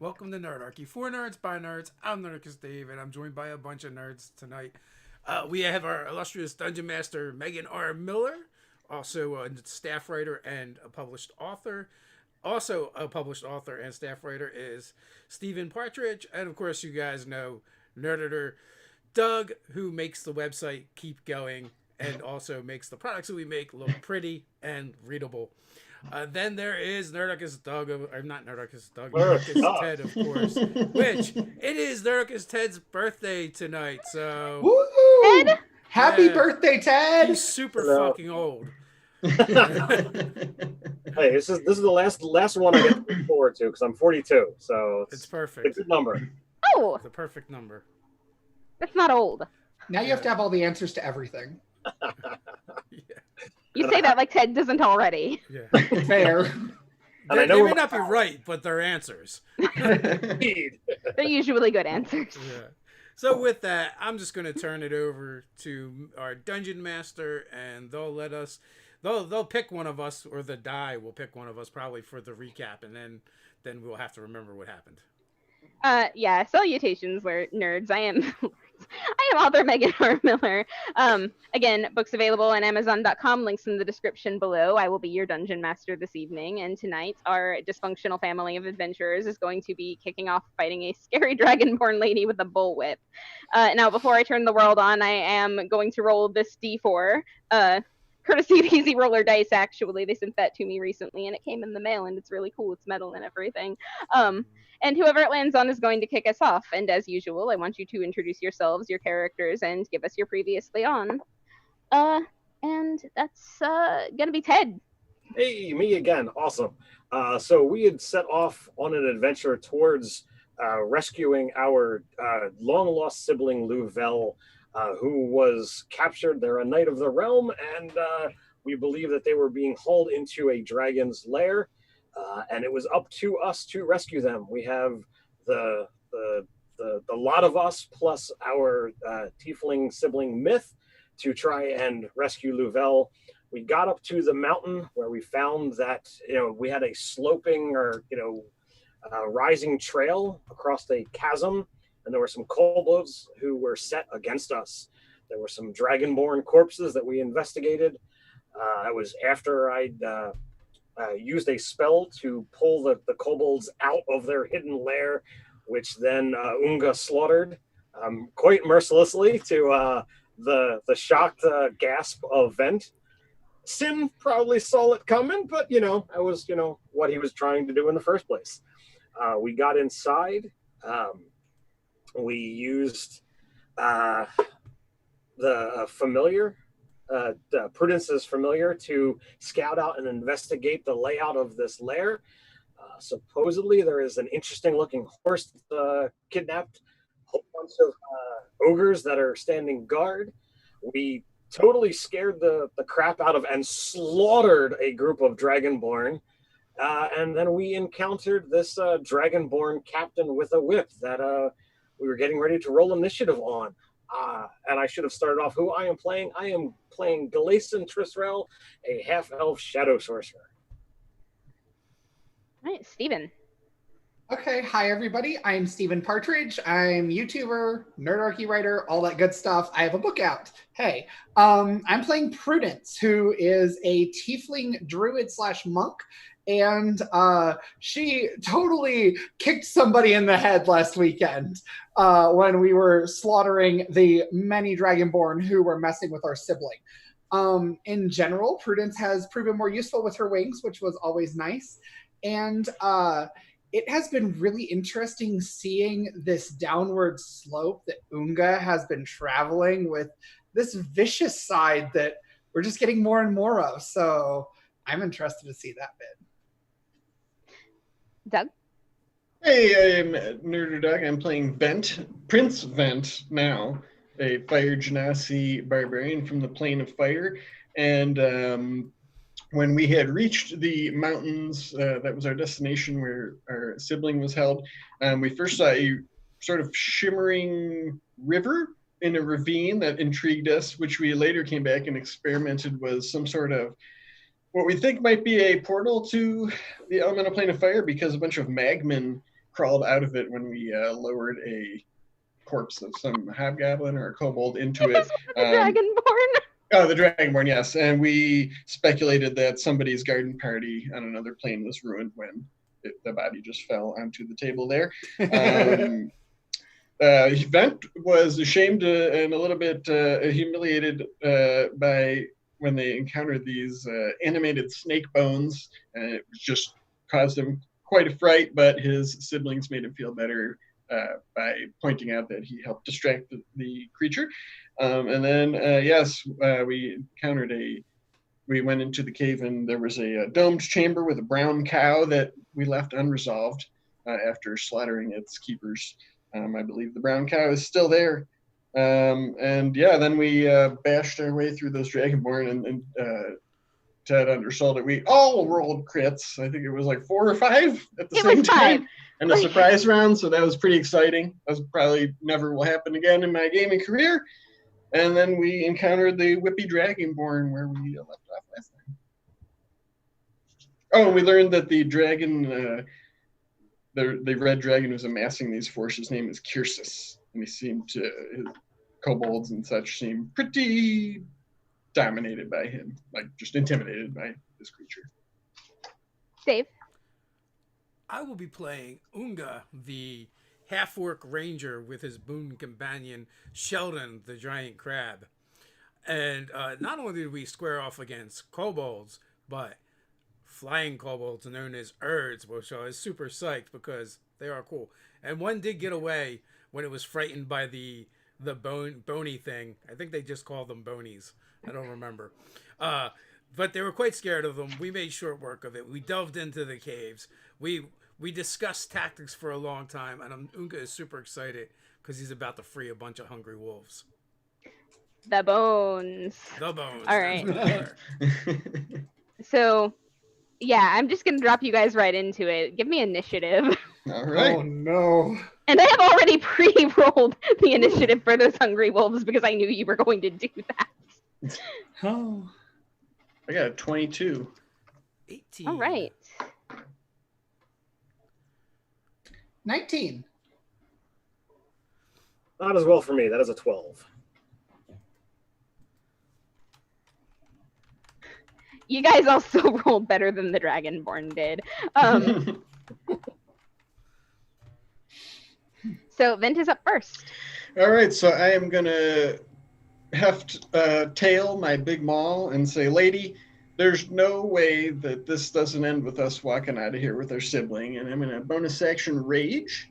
Welcome to Nerdarchy. For nerds, by nerds, I'm Nerdarchy Dave, and I'm joined by a bunch of nerds tonight. We have our illustrious Dungeon Master, Megan R. Miller, also a staff writer and a published author. Also a published author and staff writer is Stephen Partridge, and of course you guys know Nerditor Doug, who makes the website keep going and also makes the products that we make look pretty and readable. Then there is Nerdarchy Doug, or not Nerdarchy Doug, Nerdarchy Ted, of course, which it is Nerdarchy Ted's birthday tonight. So, woo! Ted? Happy birthday, Ted! He's super fucking old. Hey, this is the last one I get to look forward to because I'm 42, so it's perfect. It's a good number. Oh, It's a perfect number. that's not old. Now you have to have all the answers to everything. Yeah. You say that like Ted doesn't already. Yeah. Fair. They, I know they where may my- not be right, but they're answers. Indeed. They're usually good answers. Yeah. So with that, I'm just going to turn it over to our dungeon master, and they'll let us. They'll pick one of us, or the die will pick one of us, probably for the recap, and then we'll have to remember what happened. Yeah, salutations, nerds. I am author Megan R. Miller. Again, books available on Amazon.com, links in the description below. I will be your dungeon master this evening, and tonight our dysfunctional family of adventurers is going to be kicking off fighting a scary dragonborn lady with a bullwhip. Now, before I turn the world on, I am going to roll this d4. Courtesy of Easy Roller Dice, actually. They sent that to me recently, and it came in the mail, and it's really cool. It's metal and everything. And whoever it lands on is going to kick us off. And as usual, I want you to introduce yourselves, your characters, and give us your previously on. And that's gonna be Ted. Hey, me again. Awesome. So we had set off on an adventure towards rescuing our long-lost sibling, Louvel, who was captured. They're a knight of the realm, and we believe that they were being hauled into a dragon's lair. And it was up to us to rescue them. We have the lot of us plus our tiefling sibling Myth to try and rescue Louvel. We got up to the mountain where we found that we had a sloping or rising trail across the chasm, and there were some kobolds who were set against us. There were some dragonborn corpses that we investigated. It was after I'd used a spell to pull the kobolds out of their hidden lair, which then Unga slaughtered quite mercilessly to the shocked gasp of Vent. Sin probably saw it coming, but I was what he was trying to do in the first place. We got inside. We used the familiar. Prudence's familiar to scout out and investigate the layout of this lair. Supposedly there is an interesting looking horse kidnapped, a whole bunch of ogres that are standing guard. We totally scared the crap out of and slaughtered a group of dragonborn. And then we encountered this dragonborn captain with a whip that we were getting ready to roll initiative on. And I should have started off who I am playing. I am playing Galason Trisrel, a half-elf shadow sorcerer. All right, Steven. Okay, hi everybody. I'm Stephen Partridge. I'm YouTuber, Nerdarchy writer, all that good stuff. I have a book out. Hey, I'm playing Prudence, who is a tiefling druid / monk. And she totally kicked somebody in the head last weekend when we were slaughtering the many dragonborn who were messing with our sibling. In general, Prudence has proven more useful with her wings, which was always nice. And it has been really interesting seeing this downward slope that Unga has been traveling with this vicious side that we're just getting more and more of. So I'm interested to see that bit. Doug? Hey, I'm Nerder Doug. I'm playing Vent, Prince Vent now, a Fire Genasi barbarian from the Plane of Fire. And when we had reached the mountains, that was our destination where our sibling was held, we first saw a sort of shimmering river in a ravine that intrigued us, which we later came back and experimented was some sort of what we think might be a portal to the elemental plane of fire, because a bunch of magmen crawled out of it when we lowered a corpse of some hobgoblin or a kobold into Yes, it. with the Dragonborn. Oh, the Dragonborn, yes. And we speculated that somebody's garden party on another plane was ruined when the body just fell onto the table there. Vent was ashamed and a little bit humiliated by when they encountered these animated snake bones. And it just caused him quite a fright, but his siblings made him feel better by pointing out that he helped distract the creature. And then, we encountered we went into the cave and there was a domed chamber with a brown cow that we left unresolved after slaughtering its keepers. I believe the brown cow is still there. Then we bashed our way through those Dragonborn and Ted undersold it. We all rolled crits. I think it was like 4 or 5 at the same time. And a surprise round, so that was pretty exciting. That probably never will happen again in my gaming career. And then we encountered the Whippy Dragonborn where we left off last time. Oh, and we learned that the dragon, the red dragon who's amassing these forces, name is Kyrsis. And he seemed to, his kobolds and such seem pretty dominated by him, like just intimidated by this creature. Dave? I will be playing Unga, the half-orc ranger with his boon companion Sheldon, the giant crab. And not only did we square off against kobolds, but flying kobolds known as Urds, which I was super psyched because they are cool. And one did get away when it was frightened by the bony thing. I think they just called them bonies. I don't remember. But they were quite scared of them. We made short work of it. We delved into the caves. We discussed tactics for a long time, and Unga is super excited because he's about to free a bunch of hungry wolves. The bones. The bones. All right. So, yeah, I'm just going to drop you guys right into it. Give me initiative. All right. Oh, no. And I have already pre-rolled the initiative for those hungry wolves because I knew you were going to do that. Oh. I got a 22. 18. All right. 19. Not as well for me. That is a 12. You guys also rolled better than the Dragonborn did. So Vent is up first. All right, so I am going to tail my big maul and say, lady, there's no way that this doesn't end with us walking out of here with our sibling. And I'm going to bonus action Rage,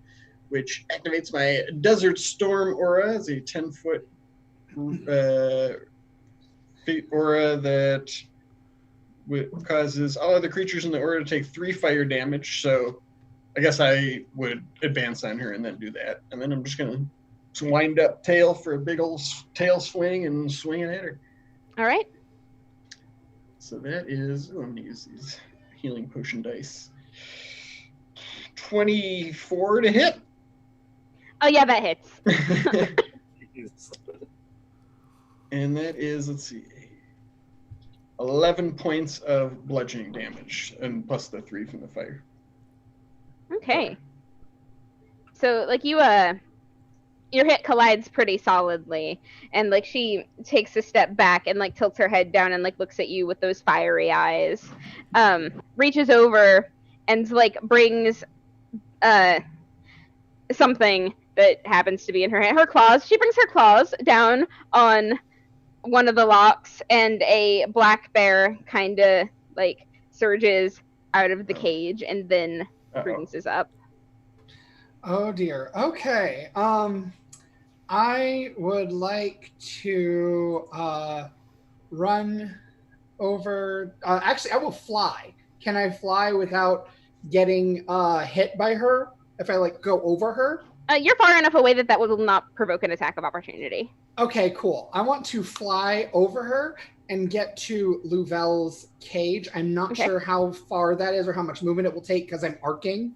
which activates my Desert Storm aura as a 10-foot aura that causes all other creatures in the aura to take 3 fire damage. So I guess I would advance on her and then do that. And then I'm just going to wind up tail for a big old tail swing and swing it at her. All right. So that is, I'm going to use these healing potion dice. 24 to hit. Oh, yeah, that hits. And that is, let's see, 11 points of bludgeoning damage, and plus the 3 from the fire. Okay. So, like, your hit collides pretty solidly, and, like, she takes a step back and, like, tilts her head down and, like, looks at you with those fiery eyes, reaches over and, like, brings something that happens to be in her hand. Her claws. She brings her claws down on one of the locks, and a black bear kind of, like, surges out of the cage and then freezes up. Oh, dear. Okay. I would like to run over. Actually, I will fly. Can I fly without getting hit by her if I, like, go over her? You're far enough away that will not provoke an attack of opportunity. Okay, cool. I want to fly over her and get to Louvel's cage. I'm not sure how far that is or how much movement it will take because I'm arcing.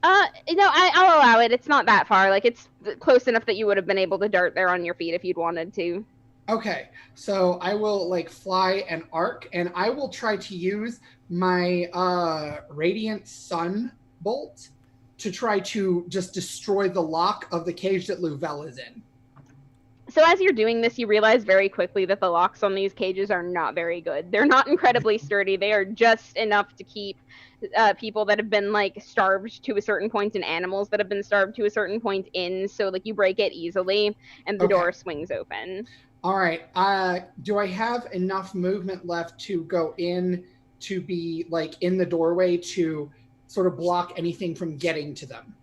I'll allow it. It's not that far. Like, it's close enough that you would have been able to dart there on your feet if you'd wanted to. Okay, so I will, like, fly and arc, and I will try to use my Radiant Sun Bolt to try to just destroy the lock of the cage that Louvel is in. So as you're doing this, you realize very quickly that the locks on these cages are not very good. They're not incredibly sturdy. They are just enough to keep people that have been like starved to a certain point and animals that have been starved to a certain point in. So like you break it easily and the door swings open. All right. Do I have enough movement left to go in to be like in the doorway to sort of block anything from getting to them?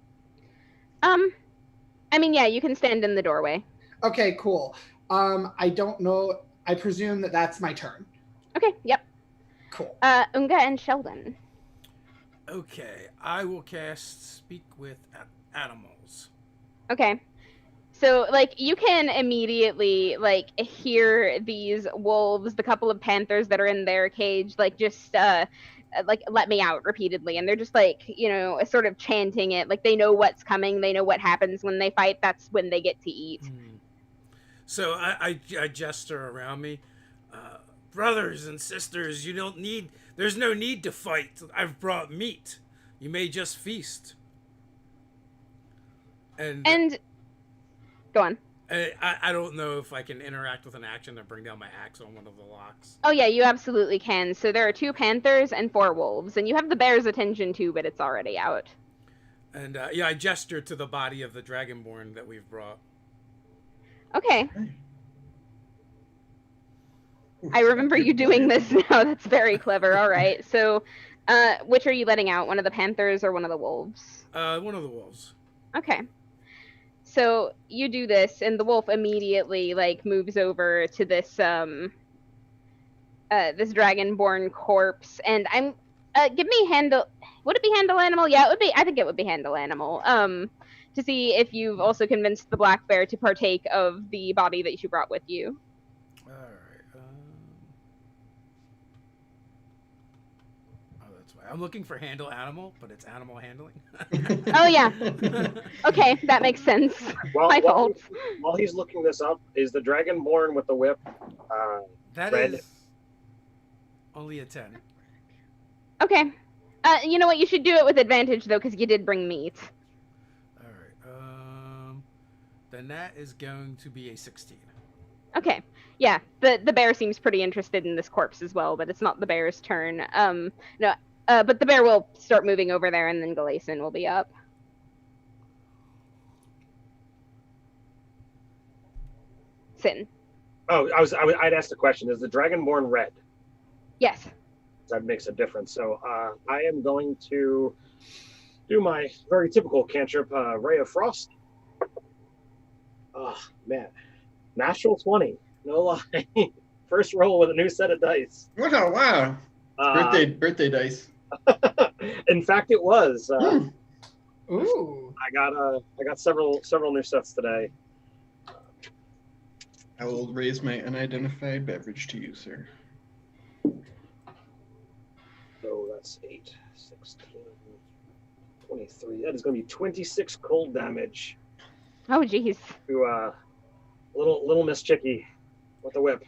I mean, yeah, you can stand in the doorway. Okay, cool. I don't know. I presume that that's my turn. Okay, yep. Cool. Unga and Sheldon. Okay, I will cast Speak with Animals. Okay. So, like, you can immediately, like, hear these wolves, the couple of panthers that are in their cage, like, just, like, let me out repeatedly. And they're just, like, you know, sort of chanting it. Like, they know what's coming. They know what happens when they fight. That's when they get to eat. So I gesture around me. Brothers and sisters, there's no need to fight. I've brought meat. You may just feast. And go on. I don't know if I can interact with an action to bring down my axe on one of the locks. Oh, yeah, you absolutely can. So there are 2 panthers and 4 wolves. And you have the bear's attention, too, but it's already out. And, yeah, I gesture to the body of the Dragonborn that we've brought. Okay. I remember you doing this now. That's very clever. All right. So, which are you letting out? One of the panthers or one of the wolves? One of the wolves. Okay. So you do this, and the wolf immediately like moves over to this this dragonborn corpse, and I'm give me handle. Would it be handle animal? Yeah, it would be. I think it would be handle animal. To see if you've also convinced the black bear to partake of the body that you brought with you. All right. Oh, that's why I'm looking for handle animal, but it's animal handling. Oh yeah. Okay, that makes sense. My fault. While he's looking this up, is the dragonborn with the whip? That red? is only a 10. Okay. You know what? You should do it with advantage though, because you did bring meat. Then that is going to be a 16. Okay. Yeah, the bear seems pretty interested in this corpse as well, but it's not the bear's turn. No, but the bear will start moving over there, and then Galason will be up. Sin. Oh, I'd asked the question: is the dragonborn red? Yes. That makes a difference. So I am going to do my very typical cantrip, Ray of Frost. Oh, man. Natural 20. No lie. First roll with a new set of dice. Oh, wow. Birthday dice. In fact, it was. Ooh. I got several new sets today. I will raise my unidentified beverage to you, sir. So that's 8, 16, 23. That is going to be 26 cold damage. Oh, geez. To little Miss Chicky with the whip.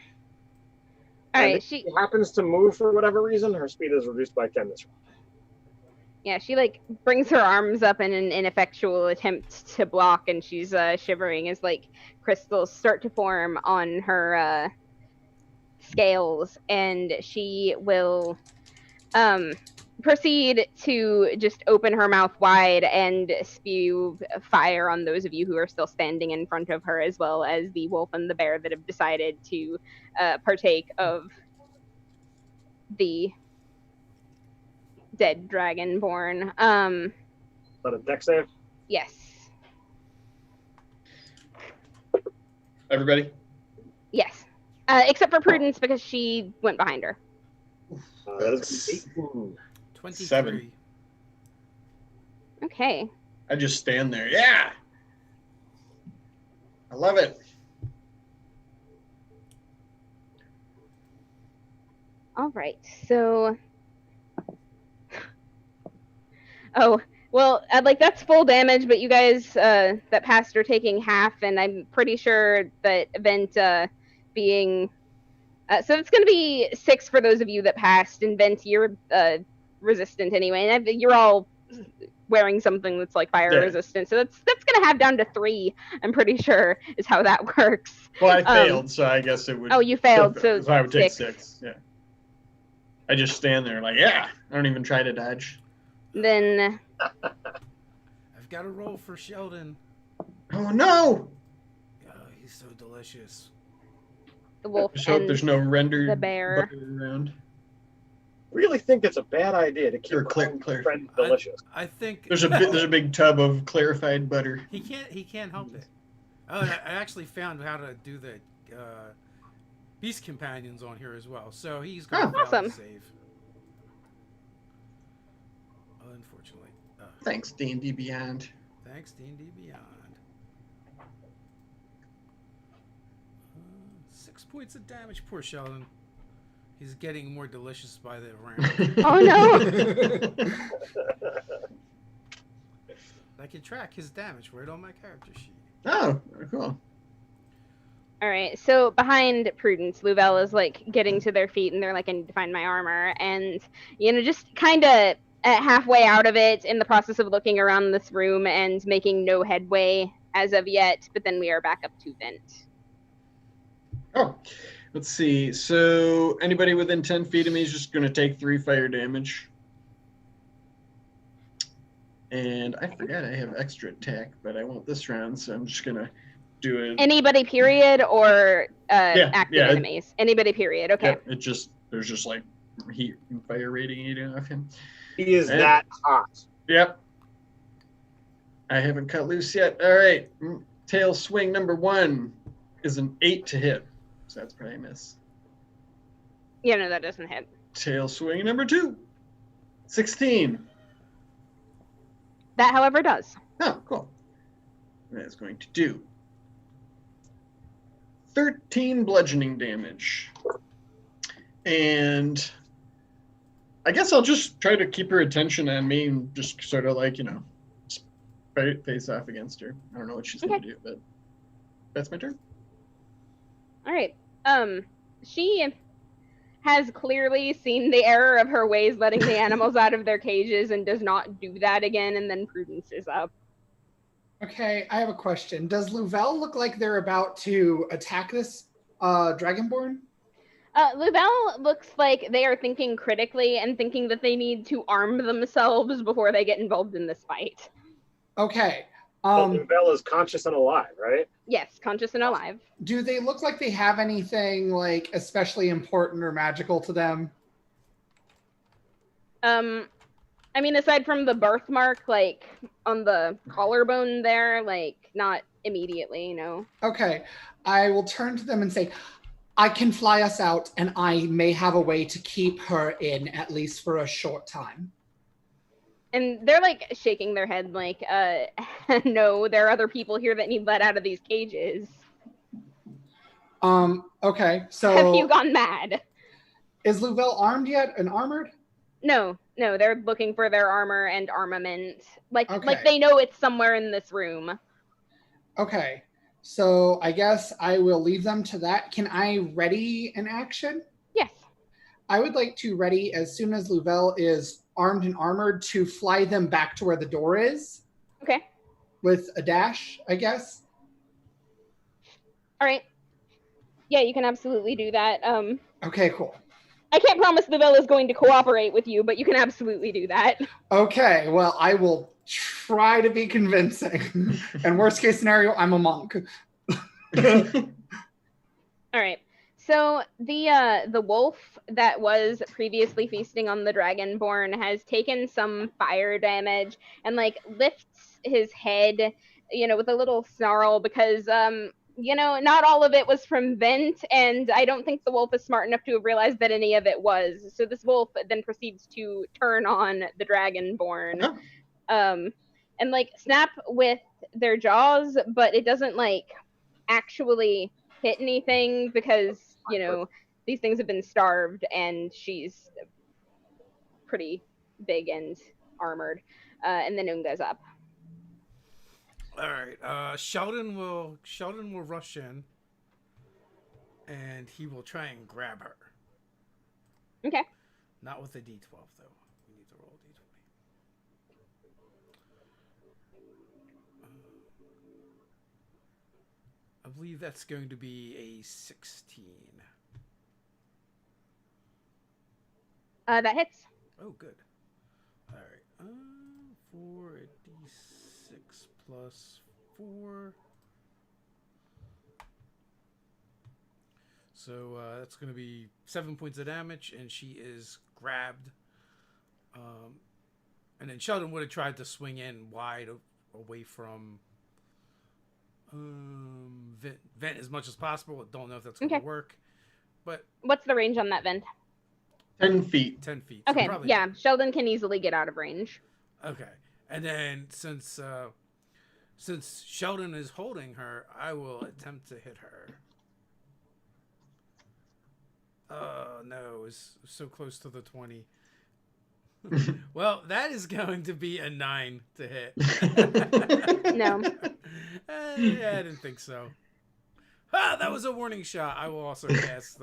All right, if she happens to move for whatever reason, her speed is reduced by 10 this round. Yeah, she like brings her arms up in an ineffectual attempt to block, and she's shivering as like crystals start to form on her scales, and she will proceed to just open her mouth wide and spew fire on those of you who are still standing in front of her, as well as the wolf and the bear that have decided to partake of the dead dragonborn. Is that a dex save? Yes. Everybody? Yes. Except for Prudence, because she went behind her. That is 18. 23. 7. Okay. I just stand there. Yeah. I love it. All right. So. Oh, well, like that's full damage, but you guys that passed are taking half, and I'm pretty sure that event being. So it's going to be 6 for those of you that passed, and Vent, you're resistant anyway, and you're all wearing something that's like fire Yeah. resistant. So that's gonna have down to 3. I'm pretty sure is how that works. Well, I failed, so I guess it would. Oh, you failed, so I would take 6. 6. Yeah. I just stand there like, yeah. I don't even try to dodge. Then I've got to roll for Sheldon. Oh no! Oh, he's so delicious. the wolf Just hope and there's no rendered the bear. butter around. Really think it's a bad idea to keep Or our own clear. friend delicious. I think There's a big tub of clarified butter. he can't help it. Oh, and I actually found how to do the beast companions on here as well. So he's going to fail Awesome. to save. Unfortunately. Thanks, D&D Beyond. Thanks, D&D Beyond. 6 points of damage. Poor Sheldon. He's getting more delicious by the round. Oh no! I can track his damage right on my character sheet. Oh, cool. All right, so behind Prudence, Louvel is like getting to their feet, and they're like, "I need to find my armor," and just kind of halfway out of it, in the process of looking around this room and making no headway as of yet. But then we are back up to Vent. Oh, let's see. So anybody within 10 feet of me is just going to take 3 fire damage. And I forgot I have extra attack, but I won't this round, so I'm just going to do it. Anybody, period, or active yeah. enemies? Anybody, period. Okay. Yeah, there's just like heat and fire radiating off him. He is that hot. Yep. I haven't cut loose yet. All right. Tail swing number 1 is an 8 to hit. So that's probably a miss. Yeah, no, that doesn't hit. Tail swing number 2, 16. That, however, does. Oh, cool. That's going to do 13 bludgeoning damage. And I guess I'll just try to keep her attention on me and just sort of like, face off against her. I don't know what she's going to do, but that's my turn. All right. She has clearly seen the error of her ways, letting the animals out of their cages, and does not do that again. And then Prudence is up. Okay, I have a question. Does Louvel look like they're about to attack this Dragonborn? Louvel looks like they are thinking critically and thinking that they need to arm themselves before they get involved in this fight. Okay. Louvel is conscious and alive, right? Yes, conscious and alive. Do they look like they have anything like especially important or magical to them? I mean, aside from the birthmark, like on the collarbone there, like not immediately, Okay. I will turn to them and say, I can fly us out, and I may have a way to keep her in, at least for a short time. And they're like shaking their head like, no, there are other people here that need let out of these cages. Okay, so... Have you gone mad? Is Louvel armed yet and armored? No, they're looking for their armor and armament. Like Okay. they know it's somewhere in this room. Okay, so I guess I will leave them to that. Can I ready an action? Yes. I would like to ready as soon as Louvel is armed and armored to fly them back to where the door is. Okay. With a dash, I guess. All right. Yeah, you can absolutely do that. Okay, cool. I can't promise Louvel is going to cooperate with you, but you can absolutely do that. Okay, well, I will try to be convincing. And worst case scenario, I'm a monk. All right. So the wolf that was previously feasting on the Dragonborn has taken some fire damage and like lifts his head, with a little snarl because not all of it was from Vent, and I don't think the wolf is smart enough to have realized that any of it was. So this wolf then proceeds to turn on the Dragonborn, and like snap with their jaws, but it doesn't like actually hit anything because these things have been starved and she's pretty big and armored. And then Unga's up. All right. Sheldon will rush in, and he will try and grab her. Okay. Not with a D12 though. We need to roll I believe that's going to be a 16. That hits. Oh, good. All right. 4d6 plus 4. So that's going to be 7 points of damage, and she is grabbed. And then Sheldon would have tried to swing in wide away from vent as much as possible. I don't know if that's going to work. But what's the range on that vent? 10 feet. 10 feet. Okay, So yeah. Sheldon can easily get out of range. Okay. And then since Sheldon is holding her, I will attempt to hit her. Oh, no. It was so close to the 20. Well, that is going to be a 9 to hit. No. Yeah, I didn't think so. Ah, that was a warning shot. I will also cast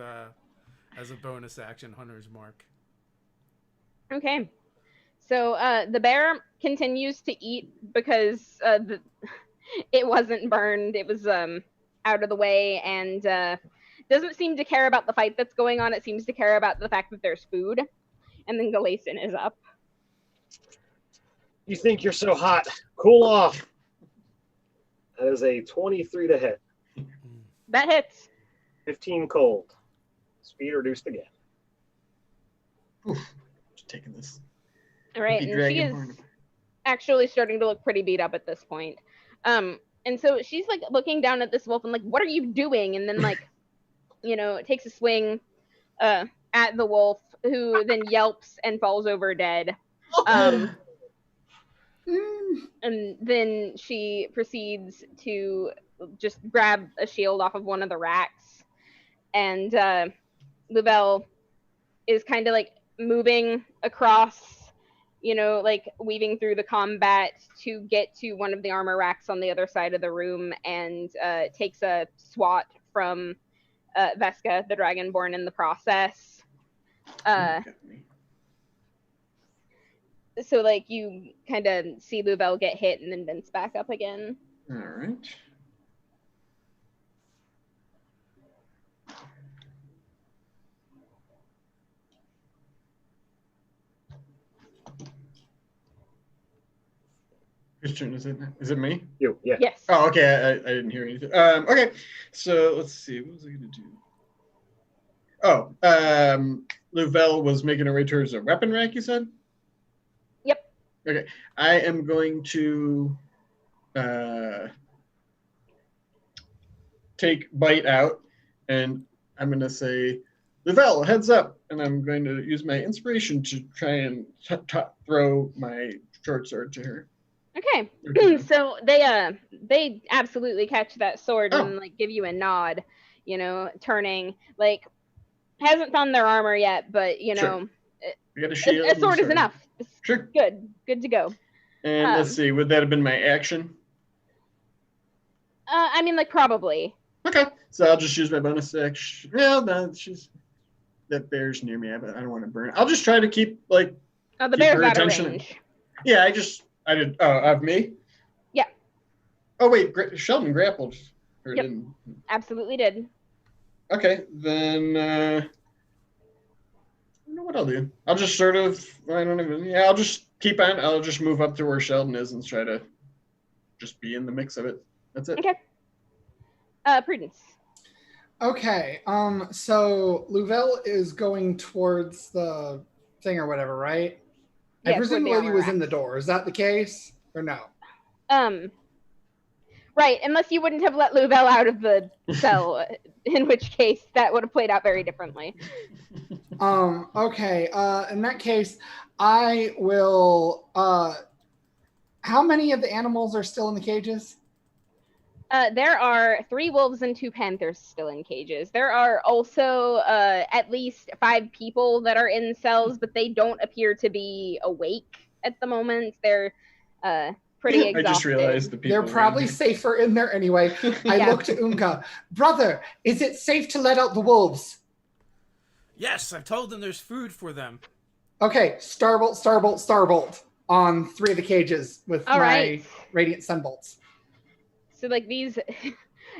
as a bonus action Hunter's Mark. Okay. So the bear continues to eat because it wasn't burned. It was out of the way and doesn't seem to care about the fight that's going on. It seems to care about the fact that there's food. And then Galason is up. You think you're so hot. Cool off. That is a 23 to hit. That hits. 15 cold. Speed reduced again. Oof. Just taking this. All right, and she is actually starting to look pretty beat up at this point. And so she's like looking down at this wolf and like, what are you doing? And then like, takes a swing at the wolf, who then yelps and falls over dead. And then she proceeds to just grab a shield off of one of the racks. And Louvel is kind of like moving across, like weaving through the combat to get to one of the armor racks on the other side of the room and takes a swat from Vesca, the Dragonborn, in the process. So like you kind of see Louvel get hit and then Vince back up again. All right. Whose turn is it? Is it me? You, yeah. Yes. Oh, okay. I didn't hear anything. Okay, so let's see. What was I going to do? Oh, Louvel was making her way towards a weapon rack, you said? Yep. Okay. I am going to take Bite out, and I'm going to say, Louvel, heads up! And I'm going to use my inspiration to try and throw my short sword to her. Okay. So they absolutely catch that sword and like give you a nod, turning like hasn't found their armor yet, but Sure. We got a shield. A sword is enough. It's sure. Good to go. And let's see, would that have been my action? I mean, like probably. Okay, so I'll just use my bonus action. Yeah, no, that bear's near me. I don't want to burn it. I'll just try to keep like. Oh, the bear's out of range. Yeah, I did. Oh, of me? Yeah. Oh wait, Sheldon grappled. Or yep. Didn't. Absolutely did. Okay, then I don't know what I'll do. I'll just sort of. I'll just keep on. I'll just move up to where Sheldon is and try to just be in the mix of it. That's it. Okay. Prudence. Okay. So Louvel is going towards the thing or whatever, right? Yeah, I presume the lady was in the door. Is that the case or no? Right. Unless you wouldn't have let Louvel out of the cell, in which case that would have played out very differently. Okay. In that case, I will. How many of the animals are still in the cages? There are 3 wolves and 2 panthers still in cages. There are also at least 5 people that are in cells, but they don't appear to be awake at the moment. They're pretty exhausted. I just realized the people. They're probably safer in there anyway. I look to Unka. Brother, is it safe to let out the wolves? Yes, I've told them there's food for them. Okay, Starbolt, Starbolt, Starbolt on 3 of the cages with my Radiant Sunbolts. So like these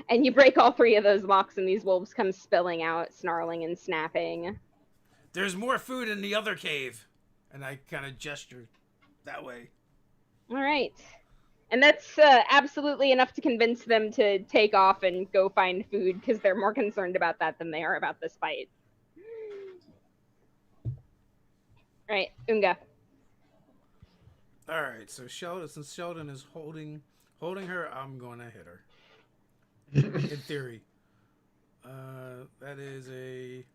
And you break all 3 of those locks, and these wolves come spilling out, snarling and snapping. There's more food in the other cave. And I kind of gesture that way. All right. And that's absolutely enough to convince them to take off and go find food, because they're more concerned about that than they are about this fight. All right, Unga. All right, so since Sheldon is holding her, I'm going to hit her. In theory. That is a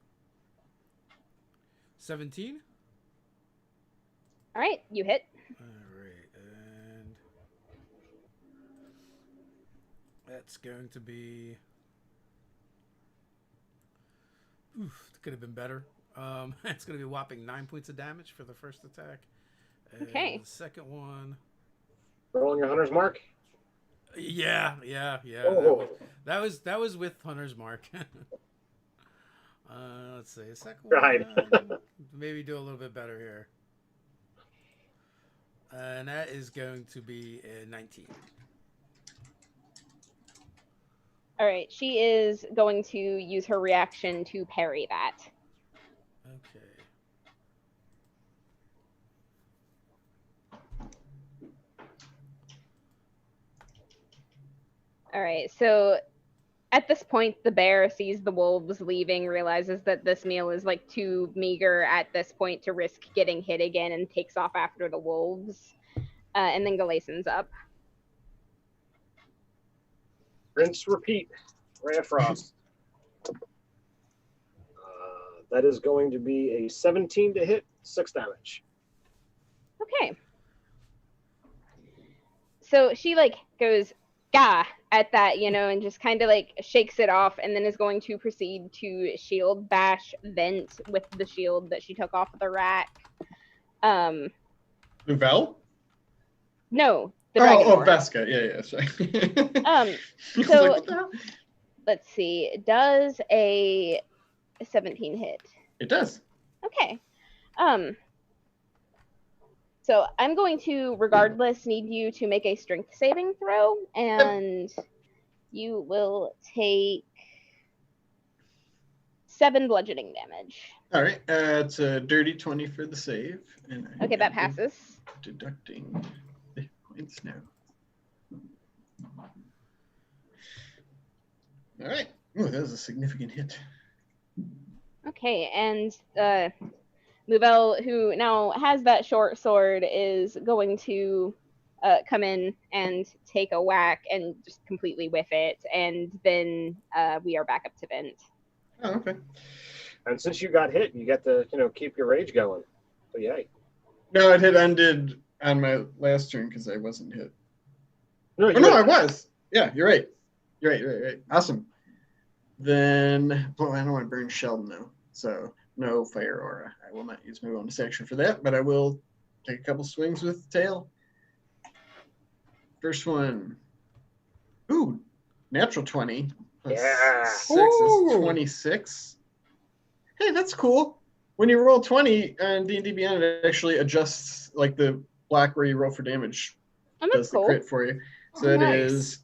17. All right, you hit. All right, and that's going to be. Oof, it could have been better. It's going to be a whopping 9 points of damage for the first attack. And Okay. the second one. Rolling your hunter's mark. Yeah. Oh. That was with Hunter's Mark. Let's see. Second Right. one. Maybe do a little bit better here. And that is going to be a 19. All right, she is going to use her reaction to parry that. Okay. All right, so at this point, the bear sees the wolves leaving, realizes that this meal is like too meager at this point to risk getting hit again, and takes off after the wolves. And then Galason's up. Rinse, repeat. Ray of Frost. That is going to be a 17 to hit, 6 damage. Okay. So she like goes gah at that, and just kind of like shakes it off, and then is going to proceed to shield bash Vent with the shield that she took off the rack. Louvel? No, the Oh, Dragonborn. Vesca. Yeah, sorry. I was So like, what the hell? let's see. Does a 17 hit? It does. Okay. So I'm going to, regardless, need you to make a strength saving throw, and you will take 7 bludgeoning damage. All right. It's a dirty 20 for the save. And Okay, that passes. Deducting the points now. All right. Oh, that was a significant hit. Okay, and Louvel, who now has that short sword, is going to come in and take a whack and just completely whiff it, and then we are back up to Vent. Oh, okay. And since you got hit, you get to keep your rage going. So yay. No, it had ended on my last turn because I wasn't hit. No, I was. Yeah, you're right. You're right. Awesome. Then, well, I don't want to burn Sheldon though, so no fire aura. I will not use my bonus action for that, but I will take a couple swings with the tail. First one. Ooh, natural 20. Plus Yeah. 6 is 26. Hey, that's cool. When you roll 20 on D&D Beyond, it actually adjusts like the block where you roll for damage. Oh, that's Does the cool. crit for you. So Oh, it nice. is,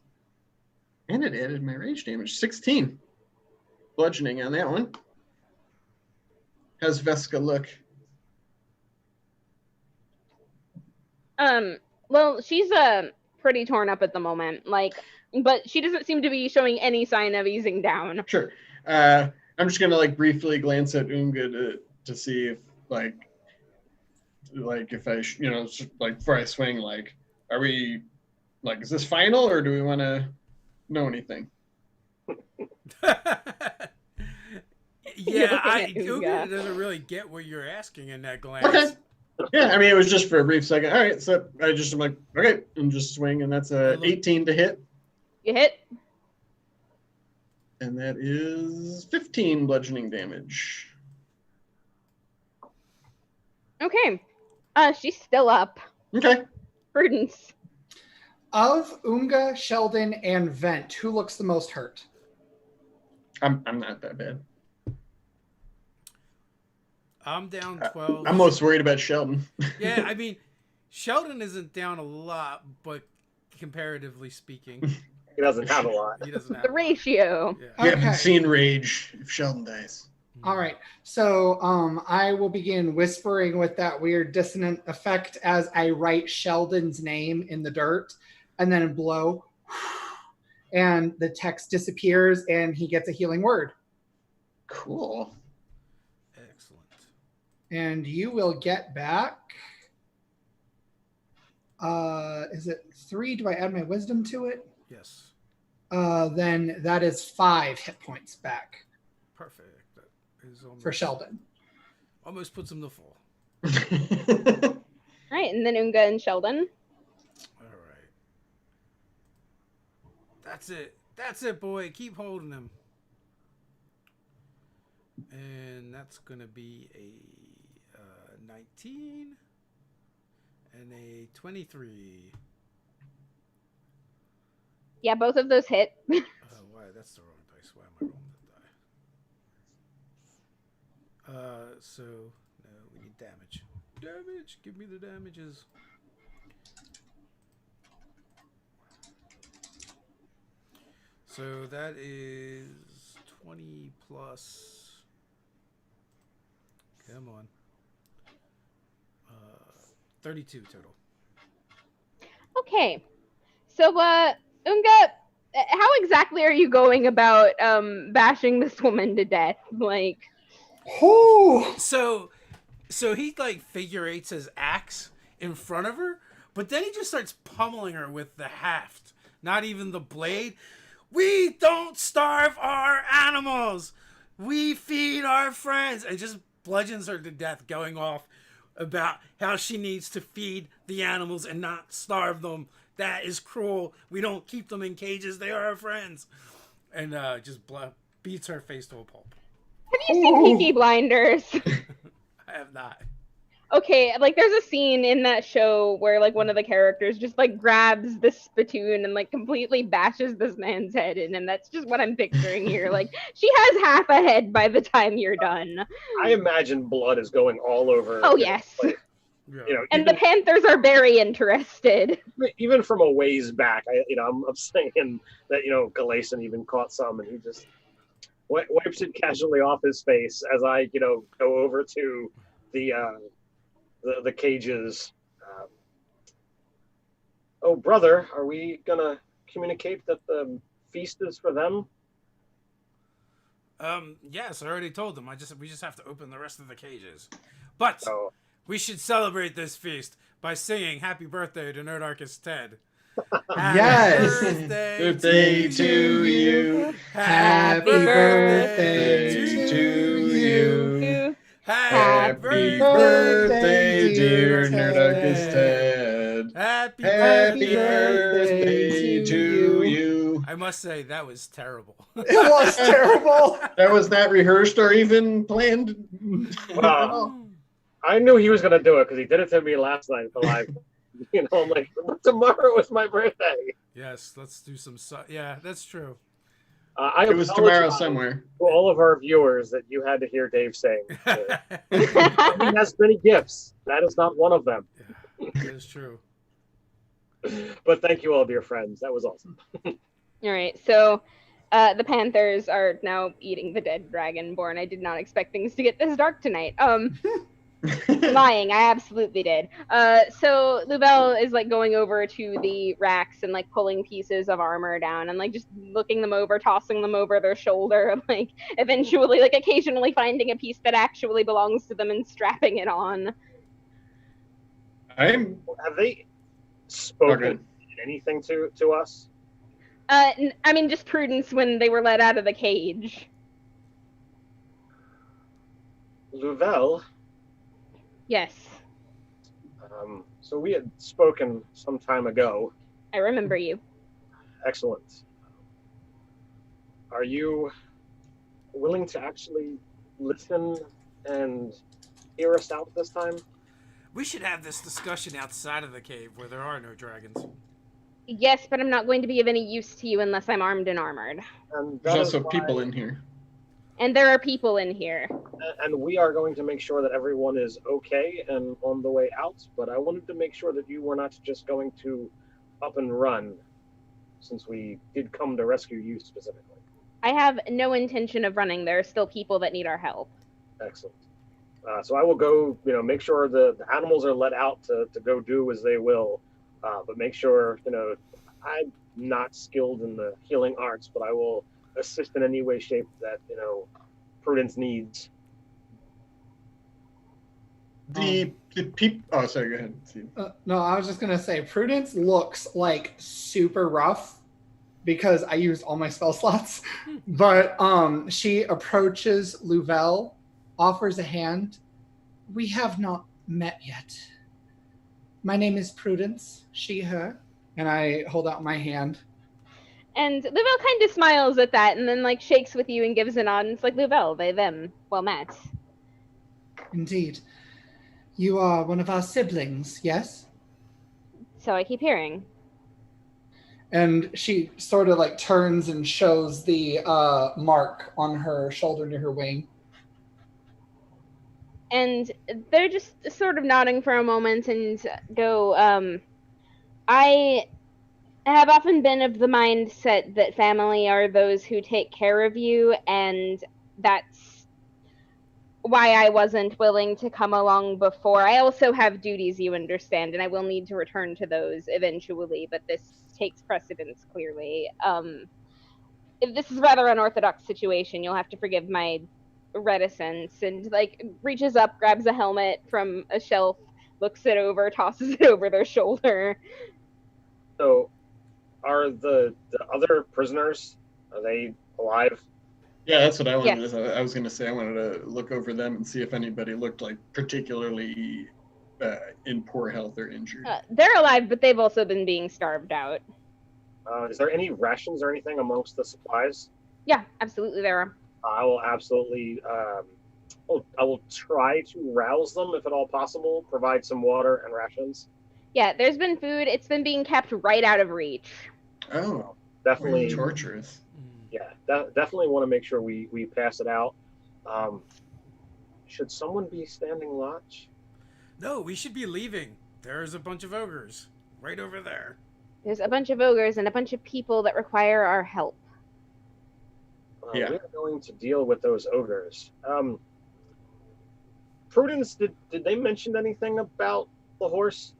and it added my rage damage. 16. Bludgeoning on that one. How's Vesca look? Well, she's pretty torn up at the moment, but she doesn't seem to be showing any sign of easing down. Sure. I'm just gonna briefly glance at Unga to see if if I before I swing, are we is this final or do we want to know anything? Yeah, Uga. Uga doesn't really get what you're asking in that glance. Okay. Yeah, I mean, it was just for a brief second. All right, so I'm like, okay, and just swing, and that's a 18 to hit. You hit. And that is 15 bludgeoning damage. Okay. She's still up. Okay. Prudence. Of Unga, Sheldon, and Vent, who looks the most hurt? I'm not that bad. I'm down 12. I'm most worried about Sheldon. Yeah, I mean, Sheldon isn't down a lot, but comparatively speaking. He doesn't have a lot. He doesn't have The a lot. ratio. Yeah. You haven't Okay. seen Rage if Sheldon dies. All right. So I will begin whispering with that weird dissonant effect as I write Sheldon's name in the dirt and then blow. And the text disappears and he gets a healing word. Cool. Excellent. And you will get back. Is it 3? Do I add my wisdom to it? Yes. Then that is 5 hit points back Perfect. That is almost, for Sheldon. almost puts him to full. All right, and then Unga and Sheldon. All right. That's it. That's it, boy. Keep holding him. And that's going to be a 19 and a 23. Yeah, both of those hit. Why? That's the wrong dice. Why am I rolling that die? So, no, we need damage. Damage! Give me the damages. So that is 20 plus. Come on. 32 total. Okay. So, Unga, how exactly are you going about bashing this woman to death? Like, Oh, So he like figure eights his axe in front of her, but then he just starts pummeling her with the haft, not even the blade. We don't starve our animals. We feed our friends, and just bludgeons her to death, going off about how she needs to feed the animals and not starve them. That is cruel. We don't keep them in cages. They are our friends. And just beats her face to a pulp. have you seen Peaky Blinders? I have not. Okay, like there's a scene in that show where like one of the characters just like grabs the spittoon and like completely bashes this man's head in, and that's just what I'm picturing here. Like she has half a head by the time you're done. I imagine blood is going all over. Oh yes. Yeah. You know, And the Panthers are very interested. even from a ways back, I'm saying that Galason even caught some, and he just wipes it casually off his face as I go over to the cages. Oh, brother, are we gonna communicate that the feast is for them? Yes, I already told them. We just have to open the rest of the cages. But Oh, we should celebrate this feast by singing "Happy Birthday" to Nerdarchy Ted. Yes. Birthday to you. Happy birthday to you. Happy Happy birthday, birthday, dear Ted. Nerdarchy Ted. Happy Happy birthday birthday to to you. you. I must say that was terrible. It was terrible. That was not rehearsed or even planned. Wow. I knew he was gonna do it because he did it to me last night live. I'm like, tomorrow is my birthday. Yes, let's do some. Yeah, that's true. I It was tomorrow apologize somewhere. to all of our viewers that you had to hear Dave saying. He has many gifts. That is not one of them. That is true. But thank you all, dear friends. That was awesome. All right, so the Panthers are now eating the dead dragonborn. I did not expect things to get this dark tonight. Lying, I absolutely did. So Louvel is like going over to the racks and like pulling pieces of armor down and like just looking them over, tossing them over their shoulder, and like eventually like occasionally finding a piece that actually belongs to them and strapping it on. Have they spoken Okay. anything to us? I mean, just Prudence when they were let out of the cage. Louvel. Yes, So we had spoken some time ago. I remember you. Excellent. Are you willing to actually listen and hear us out this time? We should have this discussion outside of the cave where there are no dragons. Yes, but I'm not going to be of any use to you unless I'm armed and armored. And There's that is also why- people in here. And there are people in here. And we are going to make sure that everyone is okay and on the way out. But I wanted to make sure that you were not just going to up and run. since we did come to rescue you specifically. I have no intention of running. There are still people that need our help. Excellent. So I will go, make sure the animals are let out to go do as they will, but make sure, I'm not skilled in the healing arts, but I will assist in any way, shape that, Prudence needs. The people. Oh, sorry. Go ahead, Steve. No, I was just gonna say Prudence looks like super rough because I used all my spell slots. But she approaches Louvel, offers a hand. We have not met yet. My name is Prudence, she, her, and I hold out my hand. And Louvel kind of smiles at that and then like shakes with you and gives a nod. And it's like, Louvel, they, them, well met. Indeed. You are one of our siblings, yes? So I keep hearing. And she sort of like turns and shows the mark on her shoulder near her wing. And they're just sort of nodding for a moment and go, I have often been of the mindset that family are those who take care of you, and that's why I wasn't willing to come along before. I also have duties, you understand, and I will need to return to those eventually, but this takes precedence, clearly. If this is a rather unorthodox situation, you'll have to forgive my reticence, and like reaches up, grabs a helmet from a shelf, looks it over, tosses it over their shoulder. So, are the other prisoners, are they alive? Yeah, that's what I wanted to. I was going to say I wanted to look over them and see if anybody looked like particularly in poor health or injured. They're alive, but they've also been being starved out. Is there any rations or anything amongst the supplies? Yeah, absolutely there are. I will absolutely, I will try to rouse them if at all possible, provide some water and rations. Yeah, there's been food. It's been being kept right out of reach. Oh, definitely torturous. Yeah, definitely want to make sure we pass it out. Should someone be standing watch? No, we should be leaving. There's a bunch of ogres right over there. There's a bunch of ogres and a bunch of people that require our help. Yeah. We're going to deal with those ogres. Prudence, did they mention anything about the horse?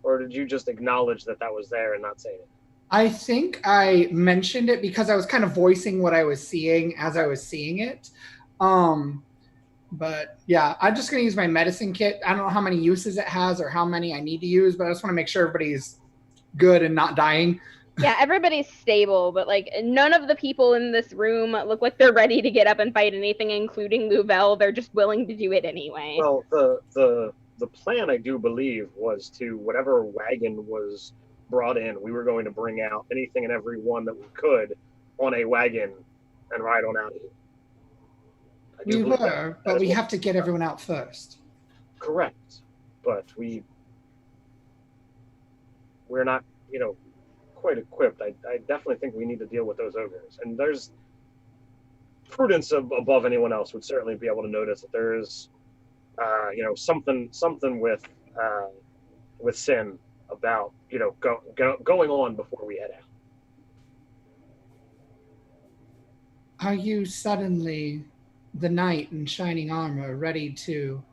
Or did you just acknowledge that was there and not say it? I think I mentioned it because I was kind of voicing what I was seeing as I was seeing it. But yeah, I'm just going to use my medicine kit. I don't know how many uses it has or how many I need to use, but I just want to make sure everybody's good and not dying. Yeah, everybody's stable, but like none of the people in this room look like they're ready to get up and fight anything, including Louvel. They're just willing to do it anyway. Well, the plan, I do believe, was to whatever wagon was brought in, we were going to bring out anything and every one that we could on a wagon and ride on out of here. We were, but we have to get everyone out first. Correct, but we're not, quite equipped. I definitely think we need to deal with those ogres, and there's Prudence above anyone else would certainly be able to notice that there is, something with Sin about going on before we head out. Are you suddenly the knight in shining armor, ready to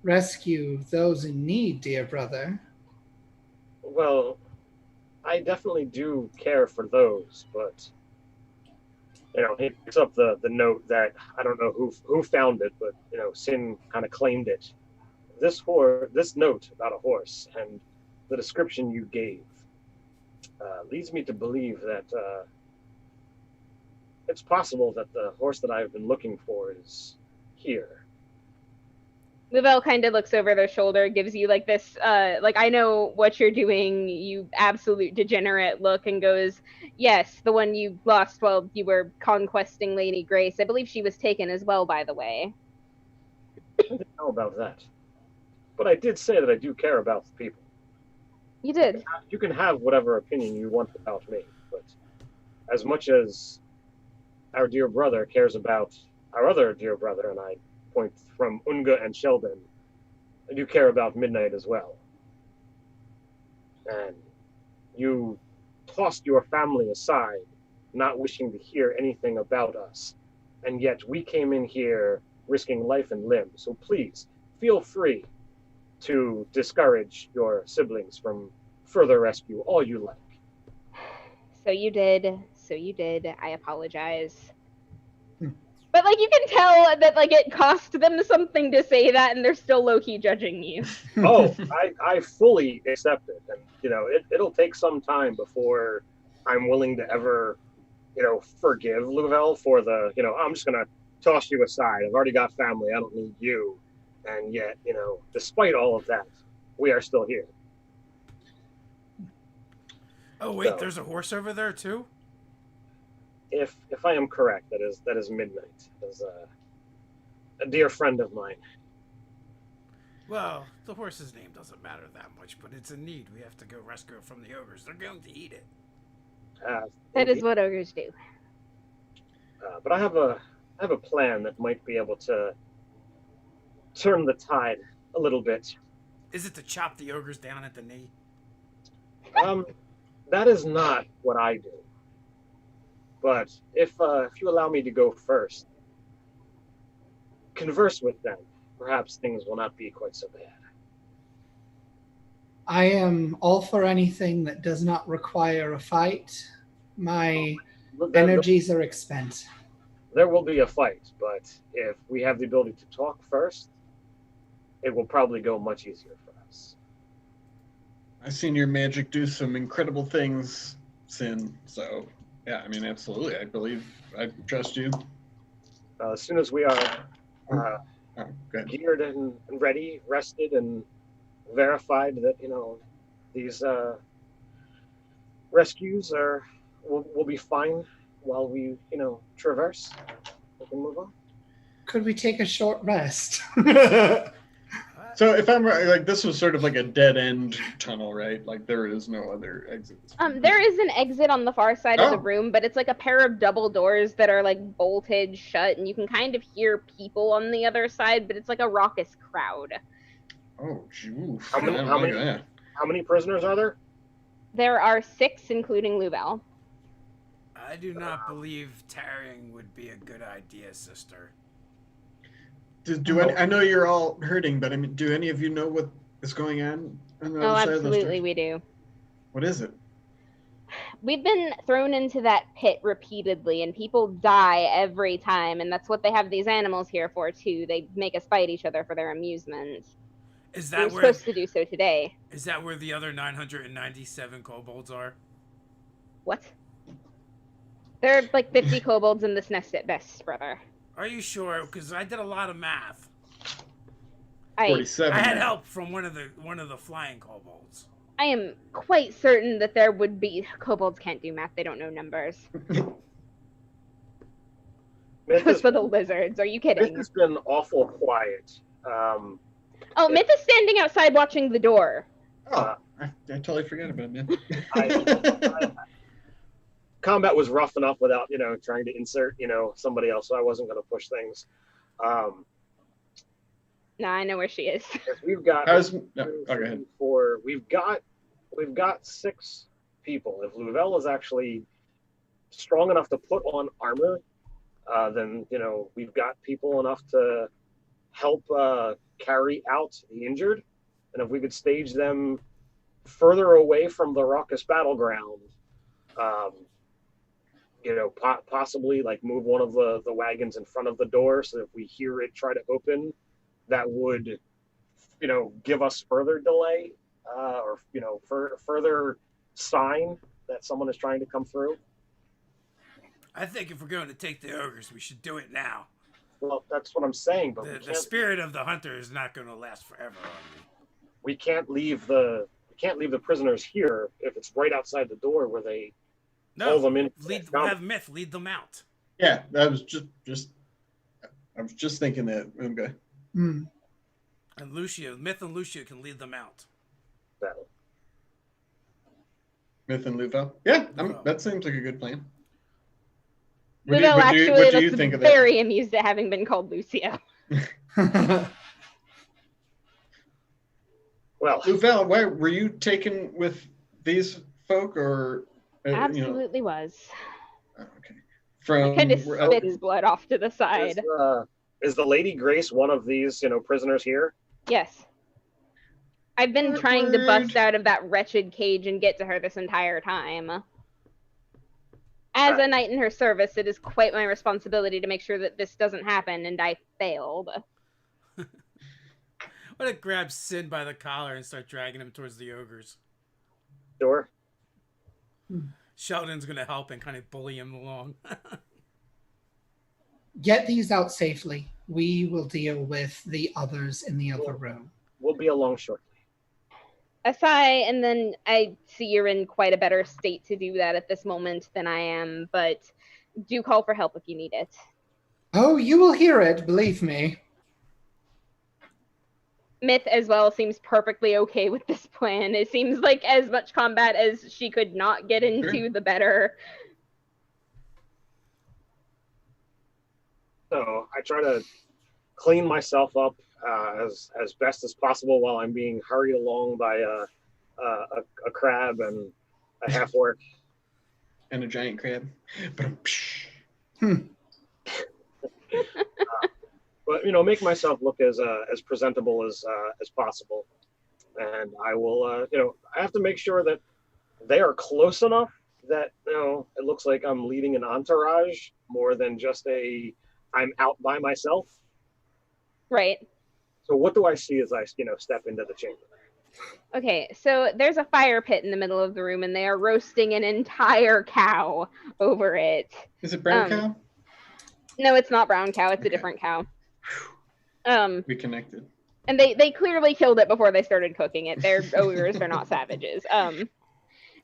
rescue those in need, dear brother? Well, I definitely do care for those, but he picks up the note that I don't know who found it, but Sin kind of claimed it. This note about a horse and the description you gave leads me to believe that it's possible that the horse that I've been looking for is here. Louvel kind of looks over their shoulder, gives you like this, I know what you're doing, you absolute degenerate look, and goes, yes, the one you lost while you were conquesting Lady Grace. I believe she was taken as well, by the way. I didn't know about that. But I did say that I do care about the people. You did. You can have whatever opinion you want about me, but as much as our dear brother cares about our other dear brother, and I point from Unga and Sheldon, I do care about Midnight as well. And you tossed your family aside, not wishing to hear anything about us. And yet we came in here risking life and limb. So please, feel free to discourage your siblings from further rescue all you like. So you did. I apologize. But like you can tell that like it cost them something to say that, and they're still low-key judging you. Oh, I fully accept it. And, it'll take some time before I'm willing to ever, forgive Louvel for the, I'm just going to toss you aside. I've already got family. I don't need you. And yet, despite all of that, we are still here. Oh, wait, So, there's a horse over there, too? If I am correct, that is Midnight. As a dear friend of mine. Well, the horse's name doesn't matter that much, but it's a need. We have to go rescue it from the ogres. They're going to eat it. That is what ogres do. But I have a plan that might be able to turn the tide a little bit. Is it to chop the ogres down at the knee? That is not what I do. But if you allow me to go first, converse with them, perhaps things will not be quite so bad. I am all for anything that does not require a fight. My energies are expended. There will be a fight, but if we have the ability to talk first, it will probably go much easier for us. I've seen your magic do some incredible things, Sin. So, yeah, I mean, absolutely. I trust you. As soon as we are geared and ready, rested, and verified that, these rescues will be fine while we, traverse, we can move on. Could we take a short rest? So if I'm right, like this was sort of like a dead end tunnel, right? Like there is no other exits. There is an exit on the far side of the room, but it's like a pair of double doors that are like bolted shut, and you can kind of hear people on the other side, but it's like a raucous crowd. Oh, geez. How many prisoners are there? There are 6, including Louvel. I do not believe tarrying would be a good idea, sister. I know you're all hurting, but I mean, do any of you know what is going on the other side of those absolutely, doors? we do. What is it? We've been thrown into that pit repeatedly, and people die every time, and that's what they have these animals here for, too. They make us fight each other for their amusement. Is that We're supposed to do so today. Is that where the other 997 kobolds are? What? There are like 50 kobolds in this nest at best, brother. Are you sure? Because I did a lot of math. 47. I had help from one of the flying kobolds. I am quite certain that there would be... Kobolds can't do math. They don't know numbers. Those for the lizards. Are you kidding? This has been awful quiet. Myth is standing outside watching the door. I totally forgot about it. Combat was rough enough without, trying to insert, somebody else, so I wasn't going to push things. No, I know where she is. We've got we've got 6 people. If Louvel is actually strong enough to put on armor, then we've got people enough to help carry out the injured. And if we could stage them further away from the raucous battleground, possibly like move one of the wagons in front of the door, so if we hear it try to open, that would, give us further delay, or further sign that someone is trying to come through. I think if we're going to take the ogres, we should do it now. Well, that's what I'm saying, but the spirit of the hunter is not going to last forever on me. We can't leave the prisoners here if it's right outside the door where they pull them in. Have Myth lead them out. Yeah, I was just thinking that. Okay. Mm. And Myth and Lucia can lead them out. Myth and Louvel? Yeah, that seems like a good plan. Louvel actually do you looks think of very amused at having been called Lucia. Well, Louvel, why were you taken with these folk, or Absolutely was. Okay. I kind of From spits blood off to the side. Is the Lady Grace one of these, prisoners here? Yes. I've been trying to bust out of that wretched cage and get to her this entire time. As a knight in her service, it is quite my responsibility to make sure that this doesn't happen, and I failed. I'm gonna grab Sin by the collar and start dragging him towards the ogres. Sure. Sheldon's gonna help and kind of bully him along. Get these out safely. We will deal with the others in the other room. We'll be along shortly. A sigh, and then I see you're in quite a better state to do that at this moment than I am, but do call for help if you need it. Oh, you will hear it, believe me. Myth as well seems perfectly okay with this plan. It seems like as much combat as she could not get into, the better. So I try to clean myself up as best as possible while I'm being hurried along by a crab and a half orc and a giant crab. But make myself look as presentable as possible, and I will. I have to make sure that they are close enough that it looks like I'm leading an entourage more than just I'm out by myself. Right. So what do I see as I step into the chamber? Okay, so there's a fire pit in the middle of the room, and they are roasting an entire cow over it. Is it brown cow? No, it's not brown cow. It's a different cow. We connected. And they clearly killed it before they started cooking it. They're ogres. They're not savages.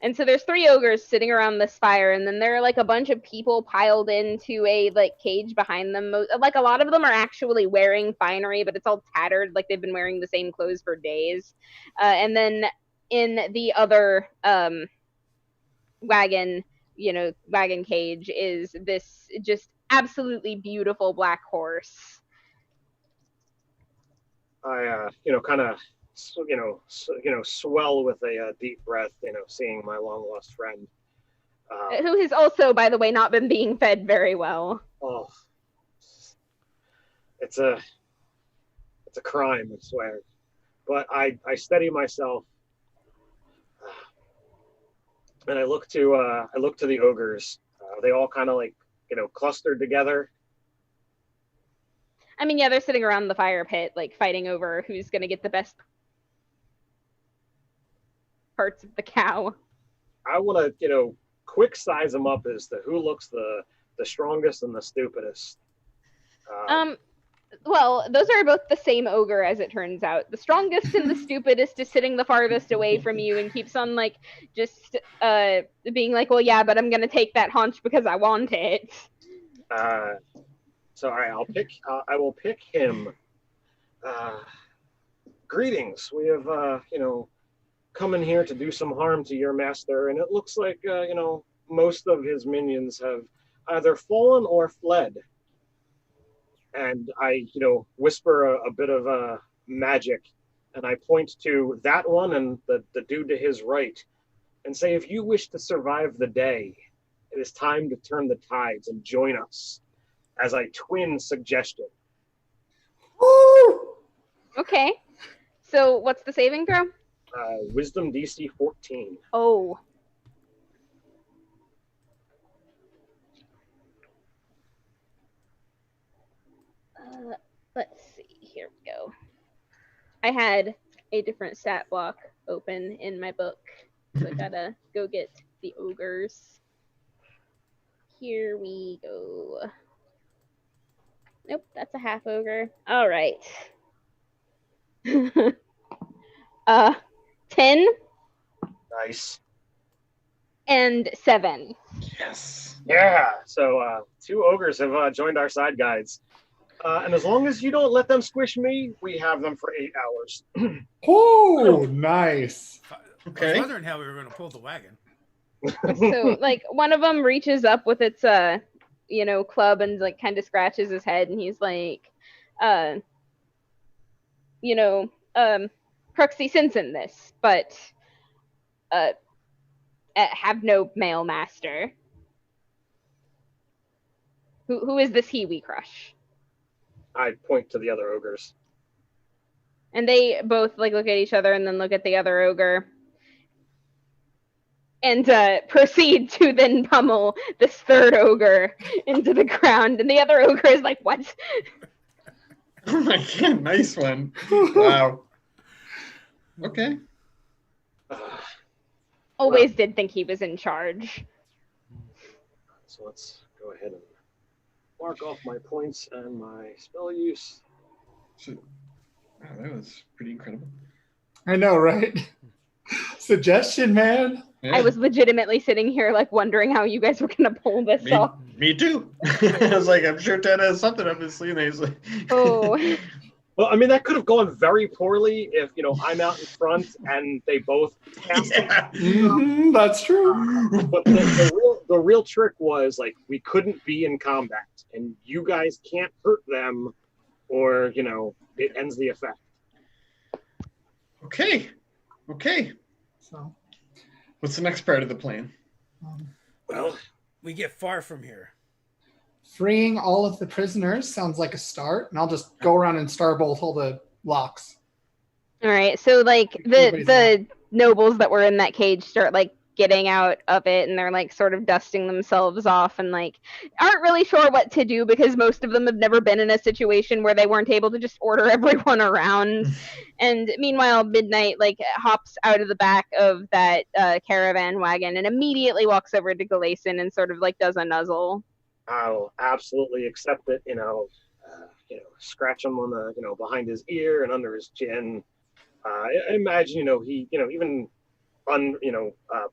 And so there's 3 ogres sitting around this fire, and then there are like a bunch of people piled into a cage behind them. Like a lot of them are actually wearing finery, but it's all tattered, like they've been wearing the same clothes for days. And then in the other wagon cage is this just absolutely beautiful black horse. I kind of swell with a deep breath, seeing my long lost friend, who has also, by the way, not been being fed very well. Oh, it's a crime, I swear. But I steady myself, and I look to the ogres. They all kind of clustered together. I mean, yeah, they're sitting around the fire pit, fighting over who's going to get the best parts of the cow. I want to, quick size them up as to who looks the strongest and the stupidest. Well, those are both the same ogre, as it turns out. The strongest and the stupidest is sitting the farthest away from you and keeps on, just being like, well, yeah, but I'm going to take that haunch because I want it. So, all right, I will pick him. Greetings. We have, come in here to do some harm to your master, and it looks like, most of his minions have either fallen or fled. And I, whisper a bit of magic, and I point to that one and the dude to his right, and say, if you wish to survive the day, it is time to turn the tides and join us. As I twin suggestion. Woo! Okay. So what's the saving throw? Wisdom DC 14. Oh. Let's see. Here we go. I had a different stat block open in my book, so I gotta go get the ogres. Here we go. Nope, that's a half ogre. All right. 10. Nice. And 7. Yes. Yeah. So 2 ogres have joined our side guides. And as long as you don't let them squish me, we have them for 8 hours. Oh, nice. Okay. I was wondering how we were going to pull the wagon. So, one of them reaches up with its club and kind of scratches his head, and he's like, Cruxy Sense in this, but have no male master. Who is this he we crush? I point to the other ogres. And they both like look at each other and then look at the other ogre. And proceed to then pummel this third ogre into the ground. And the other ogre is like, what? Oh my god, nice one. Wow. Okay. Always did think he was in charge. So let's go ahead and mark off my points and my spell use. So, wow, that was pretty incredible. I know, right? Suggestion, man. Yeah. I was legitimately sitting here like wondering how you guys were gonna pull this off. Me too. I was like, I'm sure Ted has something up his sleeve. And he's like, Oh. Well, I mean, that could have gone very poorly if, I'm out in front and they both cast it. yeah. That's true. But the real trick was, like, we couldn't be in combat. And you guys can't hurt them or, it ends the effect. Okay. So, What's the next part of the plan? Well, we get far from here. freeing all of the prisoners sounds like a start, and I'll just go around and starbolt all the locks. All right, so like Everybody's the nobles that were in that cage start like getting out of it, and they're like sort of dusting themselves off and like aren't really sure what to do because most of them have never been in a situation where they weren't able to just order everyone around. And meanwhile, Midnight like hops out of the back of that caravan wagon and immediately walks over to Galason and sort of like does a nuzzle. I'll absolutely accept it, scratch him on the, behind his ear and under his chin. I imagine, he, even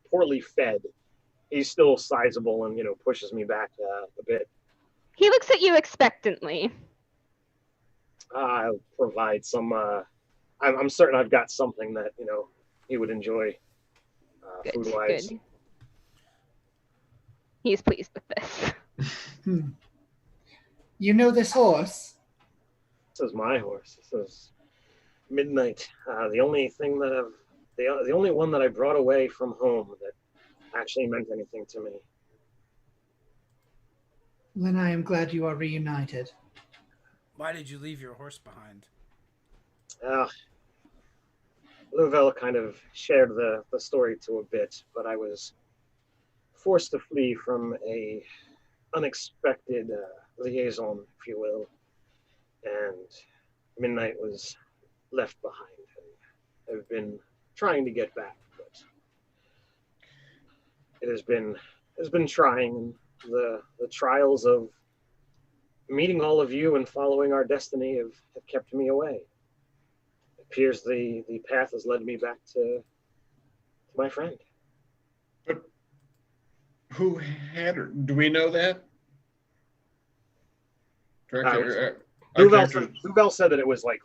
poorly fed, he's still sizable and, pushes me back a bit. He looks at you expectantly. I'll provide some, I'm certain I've got something that, he would enjoy food-wise. Good. He's pleased with this. You know this horse? This is my horse. This is Midnight. The only thing that the only one that I brought away from home that actually meant anything to me. Then I am glad you are reunited. Why did you leave your horse behind? Louvel kind of shared the story to a bit, but I was forced to flee from a unexpected liaison, if you will, and Midnight was left behind. And I've been trying to get back, but it has been trying. The trials of meeting all of you and following our destiny have kept me away. It appears the path has led me back to my friend. But who had her? Do we know that? Louvel said that it was like,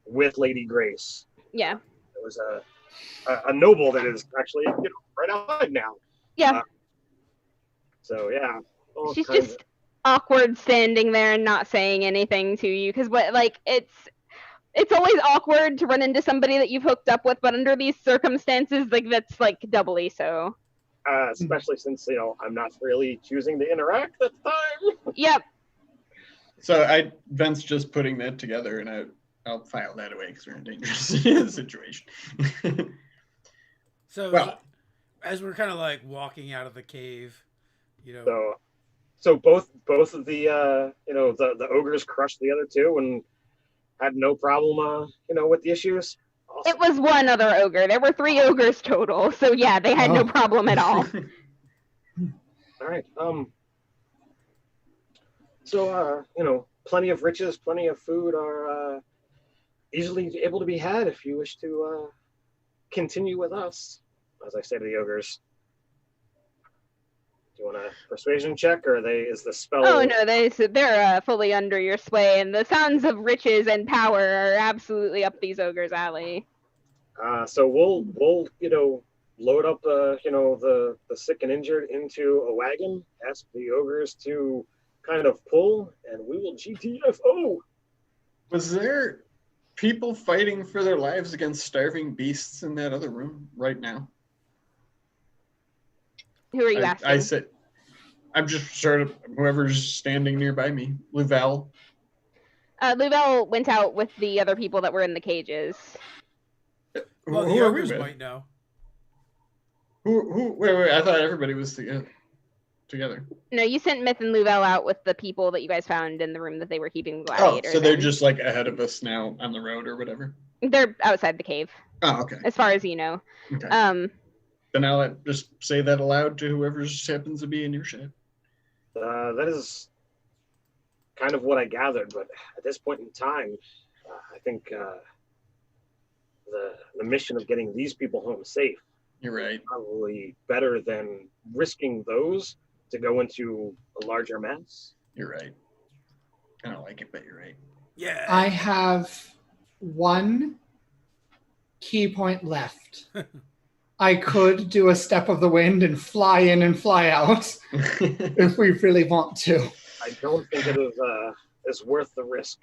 with Lady Grace. Yeah. It was a noble that is actually right outside now. Yeah. So yeah. She's just awkward standing there and not saying anything to you because it's always awkward to run into somebody that you've hooked up with, but under these circumstances, like that's like doubly so. Especially since I'm not really choosing to interact at the time. Yep. So Vent's just putting that together, and I'll file that away because we're in a dangerous situation. So as we're kind of like walking out of the cave, So both of the the ogres crushed the other two and had no problem with the issues. Awesome. It was one other ogre. There were 3 ogres total, so yeah, they had no problem at all. All right. So plenty of riches, plenty of food are easily able to be had if you wish to continue with us. As I say to the ogres. Do you want a persuasion check, or is the spell? Oh no, they're fully under your sway, and the sounds of riches and power are absolutely up these ogres' alley. So we'll load up the sick and injured into a wagon, ask the ogres to kind of pull, and we will GTFO. Was there people fighting for their lives against starving beasts in that other room right now? Who are you asking? I said, I'm just sort of whoever's standing nearby me. Louvel. Louvel went out with the other people that were in the cages. Well, Who the are we ogres with? might know. Wait, I thought everybody was together. No, you sent Myth and Louvel out with the people that you guys found in the room that they were keeping Oh, gladiators so they're in. just like ahead of us now on the road or whatever. They're outside the cave, Oh, okay. as far as you know. Okay. Then I'll just say that aloud to whoever happens to be in your ship. That is kind of what I gathered, but at this point in time, I think the mission of getting these people home safe You're right. is probably better than risking those to go into a larger mess. You're right. I don't like it, but you're right. Yeah. I have one key point left. I could do a step of the wind and fly in and fly out if we really want to. I don't think it is worth the risk.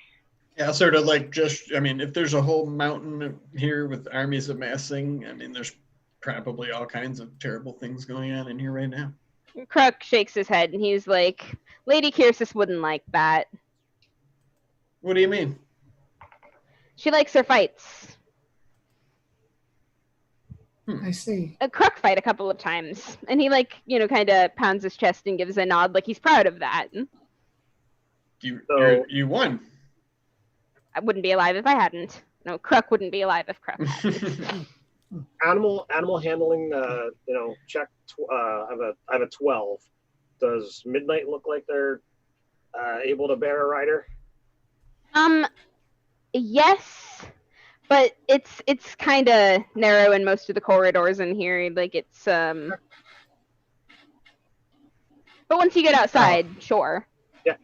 Yeah, sort of like if there's a whole mountain here with armies amassing, there's probably all kinds of terrible things going on in here right now. Kruk shakes his head and he's like, Lady Kyrsis wouldn't like that. What do you mean? She likes her fights. I see. A Kruk fight a couple of times. And he kind of pounds his chest and gives a nod like he's proud of that. You won. I wouldn't be alive if I hadn't. No, Kruk wouldn't be alive if Kruk hadn't. Animal handling, check. I have a 12. Does Midnight look like they're able to bear a rider? Yes, but it's kind of narrow in most of the corridors in here. But once you get outside, sure. Yeah.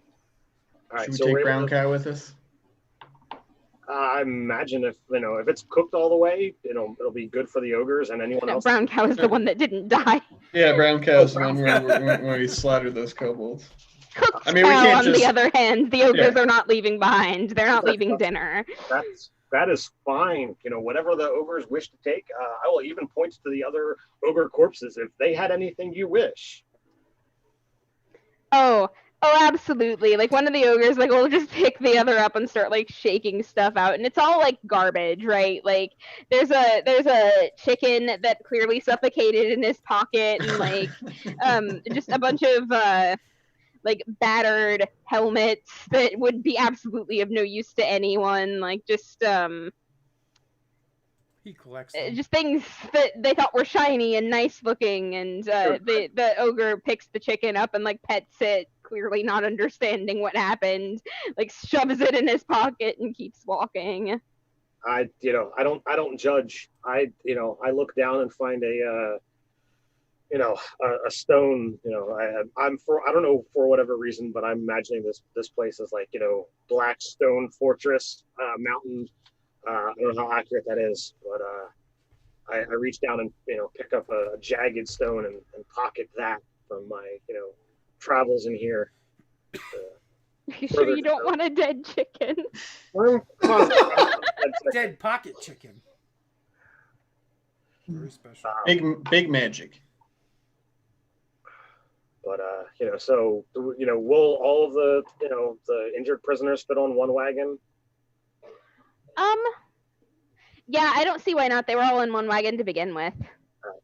All right. Should we take Brown Cow with us? I imagine if it's cooked all the way, it'll be good for the ogres and anyone else. Brown Cow is the one that didn't die. Yeah, Brown Cow's the one where we slaughtered those kobolds. Cooked we cow, can't on the other hand, the ogres are not leaving behind. They're not leaving dinner. That is fine. Whatever the ogres wish to take, I will even point to the other ogre corpses if they had anything you wish. Oh, absolutely. One of the ogres, will just pick the other up and start, shaking stuff out. And it's all, garbage, right? There's a chicken that clearly suffocated in his pocket and, just a bunch of, battered helmets that would be absolutely of no use to anyone. He collects them. Just things that they thought were shiny and nice looking, and the ogre picks the chicken up and pets it, clearly not understanding what happened, shoves it in his pocket and keeps walking. I don't judge. I look down and find a stone. I don't know for whatever reason, but I'm imagining this place is black stone fortress mountain. I don't know how accurate that is, but I reach down and pick up a jagged stone and pocket that from my travels in here. You sure you don't want a dead chicken? Dead pocket chicken. Very special. Big magic. But will all of the injured prisoners fit on one wagon? Yeah, I don't see why not. They were all in one wagon to begin with.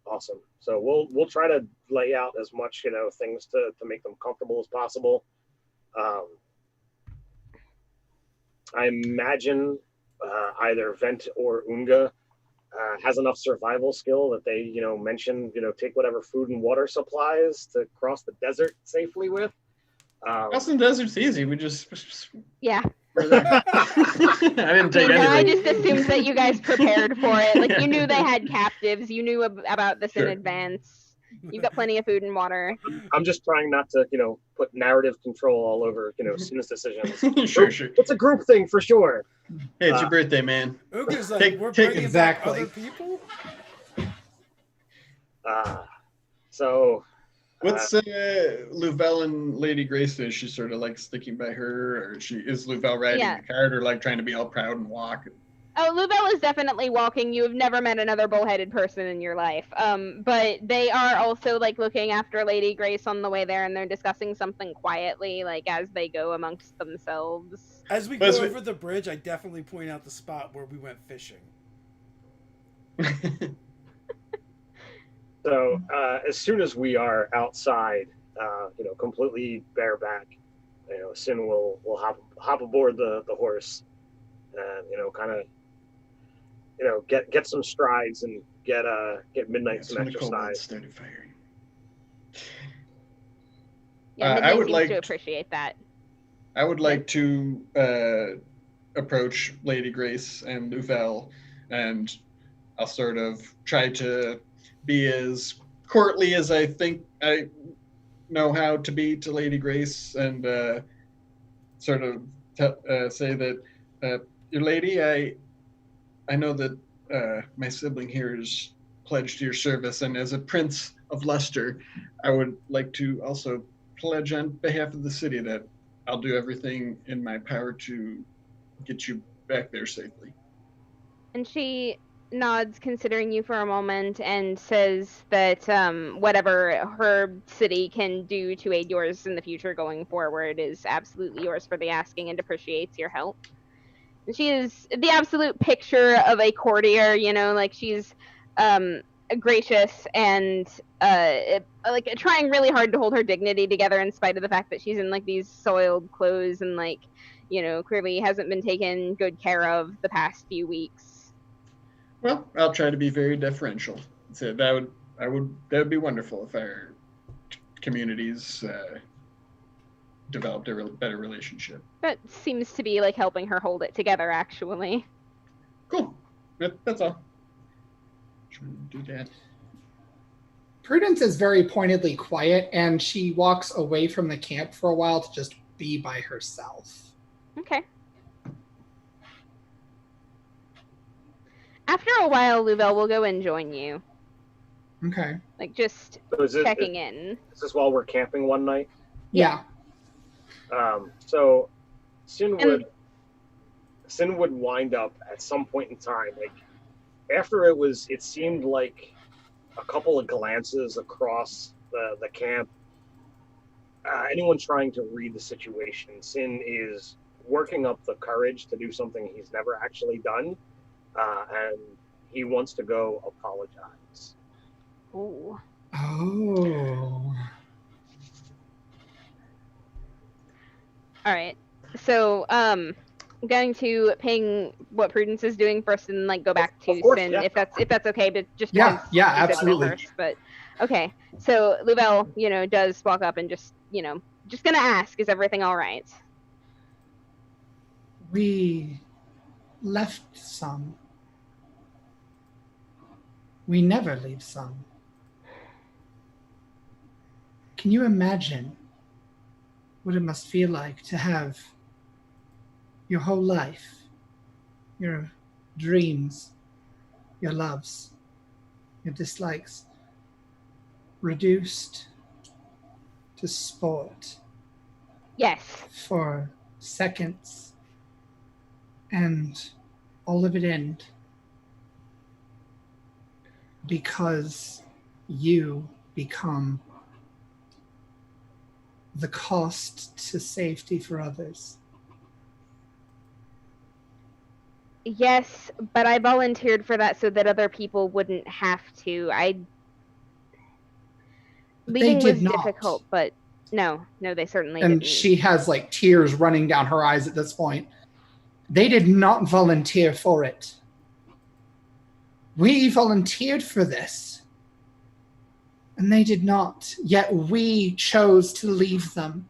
Awesome. So we'll try to lay out as much things to make them comfortable as possible. I imagine either Vent or Unga has enough survival skill that they mention take whatever food and water supplies to cross the desert safely with. Crossing the desert's easy. We just yeah. I didn't take anything. I just assumed that you guys prepared for it. You knew they had captives. You knew about this in advance. You've got plenty of food and water. I'm just trying not to, put narrative control all over, Sin's decisions. Sure. It's a group thing for sure. Hey, it's your birthday, man. Uga's we're take bringing exactly. back other people? So... What's Louvel and Lady Grace? Is she sort of sticking by her, or is Louvel riding the cart, or trying to be all proud and walk? Oh, Lubel is definitely walking. You have never met another bullheaded person in your life. But they are also like looking after Lady Grace on the way there, and they're discussing something quietly, like as they go amongst themselves. As we But go over the bridge, I definitely point out the spot where we went fishing. So as soon as we are outside, completely bareback, Sin will hop aboard the horse, and kind of get some strides and get midnight some exercise. Started firing. Yeah, I Midnight would seems like to appreciate that. I would like to approach Lady Grace and Louvel, and I'll sort of try to be as courtly as I think I know how to be to Lady Grace, and sort of say that, your lady, I know that my sibling here is pledged to your service, and as a prince of Leicester, I would like to also pledge on behalf of the city that I'll do everything in my power to get you back there safely. And she nods, considering you for a moment, and says that whatever her city can do to aid yours in the future going forward is absolutely yours for the asking, and appreciates your help. And she is the absolute picture of a courtier, like she's gracious and like trying really hard to hold her dignity together in spite of the fact that she's in like these soiled clothes and like clearly hasn't been taken good care of the past few weeks. Well, I'll try to be very deferential. So that would be wonderful if our communities developed a better relationship. That seems to be like helping her hold it together, actually. Cool. That's all. Trying to do that. Prudence is very pointedly quiet, and she walks away from the camp for a while to just be by herself. Okay. After a while, Louvel will go and join you. Okay. Like, just So checking in. Is this while we're camping one night? Yeah. So Sin would wind up at some point in time, like after it seemed like a couple of glances across the camp. Anyone trying to read the situation, Sin is working up the courage to do something he's never actually done, and he wants to go apologize. Ooh. Oh. All right. So, I'm going to ping what Prudence is doing first, and like go back to course, Sin yeah. if that's okay. But just Yeah, because yeah, you said that absolutely. first, but okay. So Louvel, does walk up and just gonna ask, is everything all right? We left some. We never leave some. Can you imagine what it must feel like to have your whole life, your dreams, your loves, your dislikes, reduced to sport Yes. for seconds, and all of it end because you become the cost to safety for others? Yes, but I volunteered for that so that other people wouldn't have to. Leaving did was not. difficult, but no, they certainly And didn't. she has like tears running down her eyes at this point. They did not volunteer for it. We volunteered for this. And they did not. Yet we chose to leave them.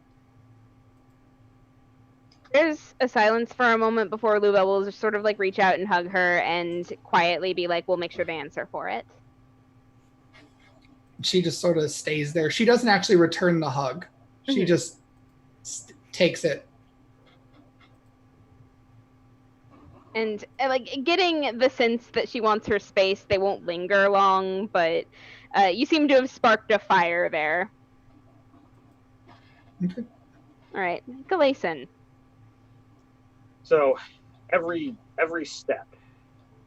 There's a silence for a moment before Louvel will just sort of like reach out and hug her and quietly be like, we'll make sure to answer for it. She just sort of stays there. She doesn't actually return the hug. She just takes it. And like getting the sense that she wants her space, they won't linger long, but you seem to have sparked a fire there. Okay. All right, Galason. So every step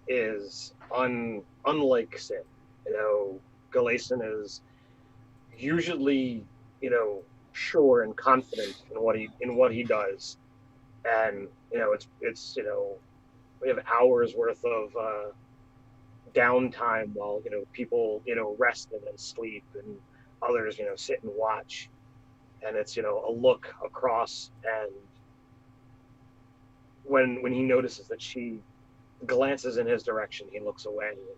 is unlike Sin. You know, Galason is usually, you know, sure and confident in what he does, and you know, it's you know, we have hours worth of downtime while you know people you know rest and sleep, and others you know sit and watch, and it's you know a look across, and when he notices that she glances in his direction, he looks away, and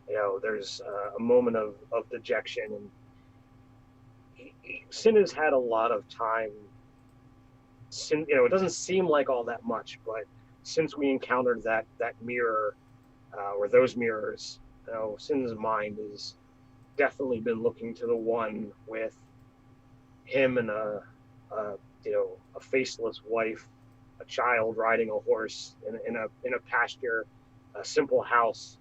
you know there's a moment of dejection, and Sin has had a lot of time. Sin, you know, it doesn't seem like all that much, but since we encountered that mirror or those mirrors, you know, Sin's mind has definitely been looking to the one with him and a you know a faceless wife, a child riding a horse in a pasture, a simple house.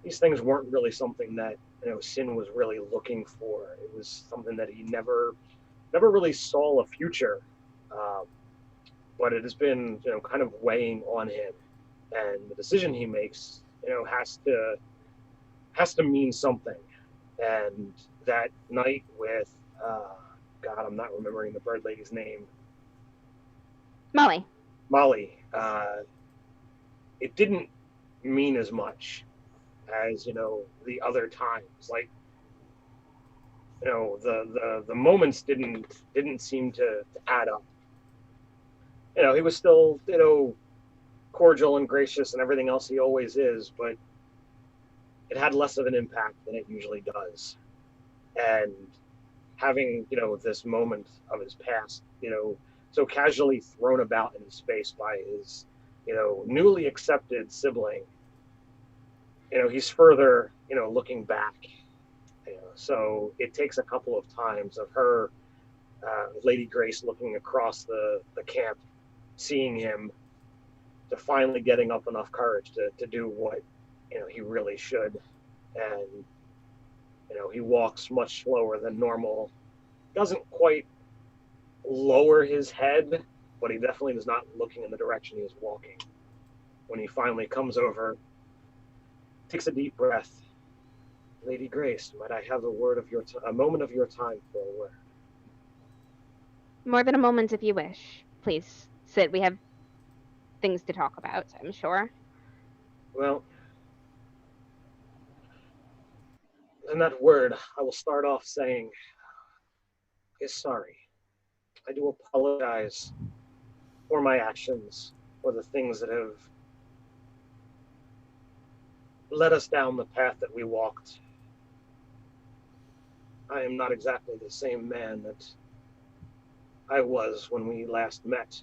These things weren't really something that you know Sin was really looking for. It was something that he never really saw a future, um, but it has been you know kind of weighing on him, and the decision he makes you know has to mean something. And that night with God, I'm not remembering the bird lady's name, Molly. Molly. It didn't mean as much as you know the other times. Like you know the moments didn't seem to add up. You know he was still you know cordial and gracious and everything else he always is, but it had less of an impact than it usually does. And having you know this moment of his past you know so casually thrown about in space by his you know newly accepted sibling, you know he's further you know looking back, you know, so it takes a couple of times of her Lady Grace looking across the camp, seeing him, to finally getting up enough courage to do what you know he really should. And you know he walks much slower than normal, doesn't quite lower his head, but he definitely is not looking in the direction he is walking. When he finally comes over, takes a deep breath. Lady Grace, might I have a moment of your time for a word? More than a moment if you wish. Please sit. We have things to talk about, I'm sure. Well, in that word, I will start off saying is sorry. I do apologize for my actions, for the things that have led us down the path that we walked. I am not exactly the same man that I was when we last met.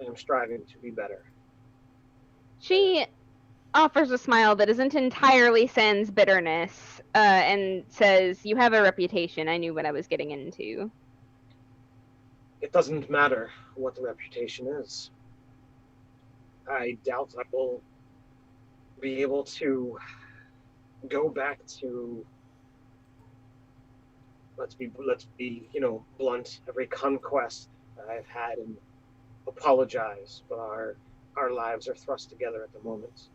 I am striving to be better. She offers a smile that isn't entirely sans bitterness, and says, "You have a reputation. I knew what I was getting into." It doesn't matter what the reputation is. I doubt I will be able to go back to let's be you know blunt, every conquest that I've had, and apologize, but our lives are thrust together at the moment.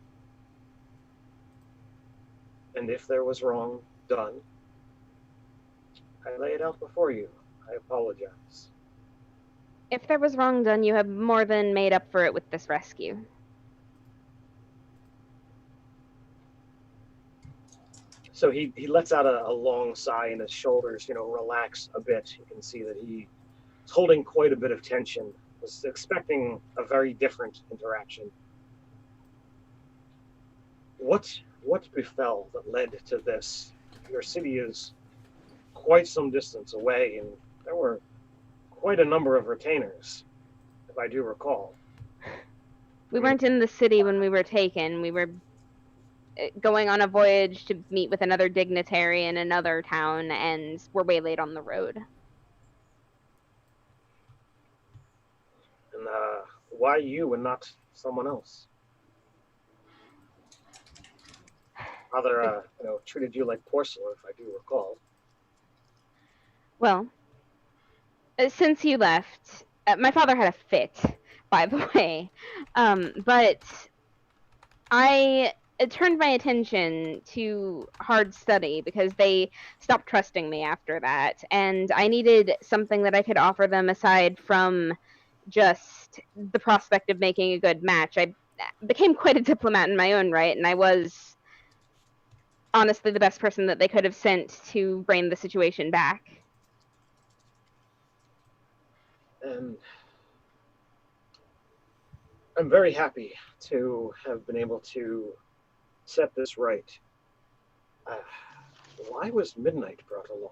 And if there was wrong done, I lay it out before you. I apologize. If there was wrong done, you have more than made up for it with this rescue. So he lets out a long sigh, and his shoulders, you know, relax a bit. You can see that he's holding quite a bit of tension. Was expecting a very different interaction. What befell that led to this? Your city is quite some distance away, and there were quite a number of retainers, if I do recall. We weren't in the city when we were taken. We were going on a voyage to meet with another dignitary in another town, and were waylaid on the road. And why you and not someone else? Father, you know, treated you like porcelain, if I do recall. Well, since you left, my father had a fit, by the way. But I turned my attention to hard study because they stopped trusting me after that, and I needed something that I could offer them aside from just the prospect of making a good match. I became quite a diplomat in my own right, and I was honestly the best person that they could have sent to rein the situation back. And I'm very happy to have been able to set this right. Why was Midnight brought along?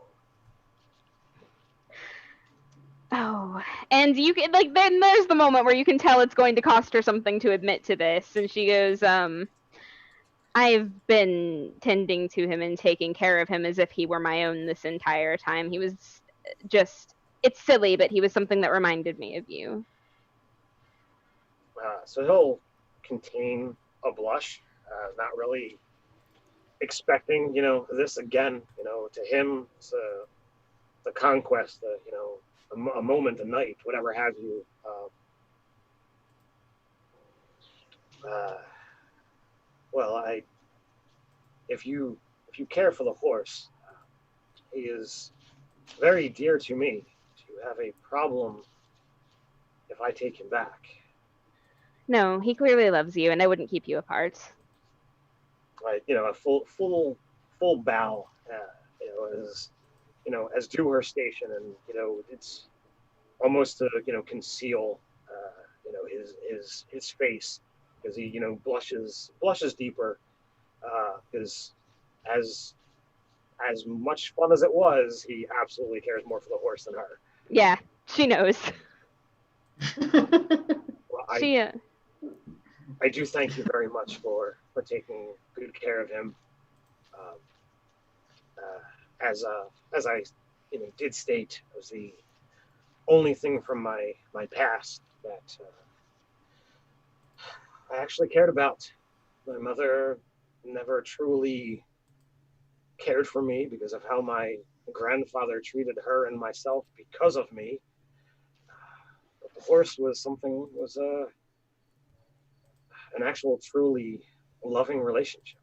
Oh, and you can then there's the moment where you can tell it's going to cost her something to admit to this, and she goes, I've been tending to him and taking care of him as if he were my own this entire time. He was just, it's silly, but he was something that reminded me of you. So he'll contain a blush, not really expecting, this again. To him, it's the conquest, a moment, a night, whatever have you. Well, if you care for the horse, he is very dear to me. Do you have a problem if I take him back? No, he clearly loves you, and I wouldn't keep you apart. A full bow, as to her station, and it's almost to conceal, his face, because he blushes deeper, because as much fun as it was, he absolutely cares more for the horse than her. Yeah, she knows. Well, She. I do thank you very much for taking good care of him. As I did state, it was the only thing from my past that I actually cared about. My mother never truly cared for me because of how my grandfather treated her and myself because of me. But the horse was an actual truly loving relationship.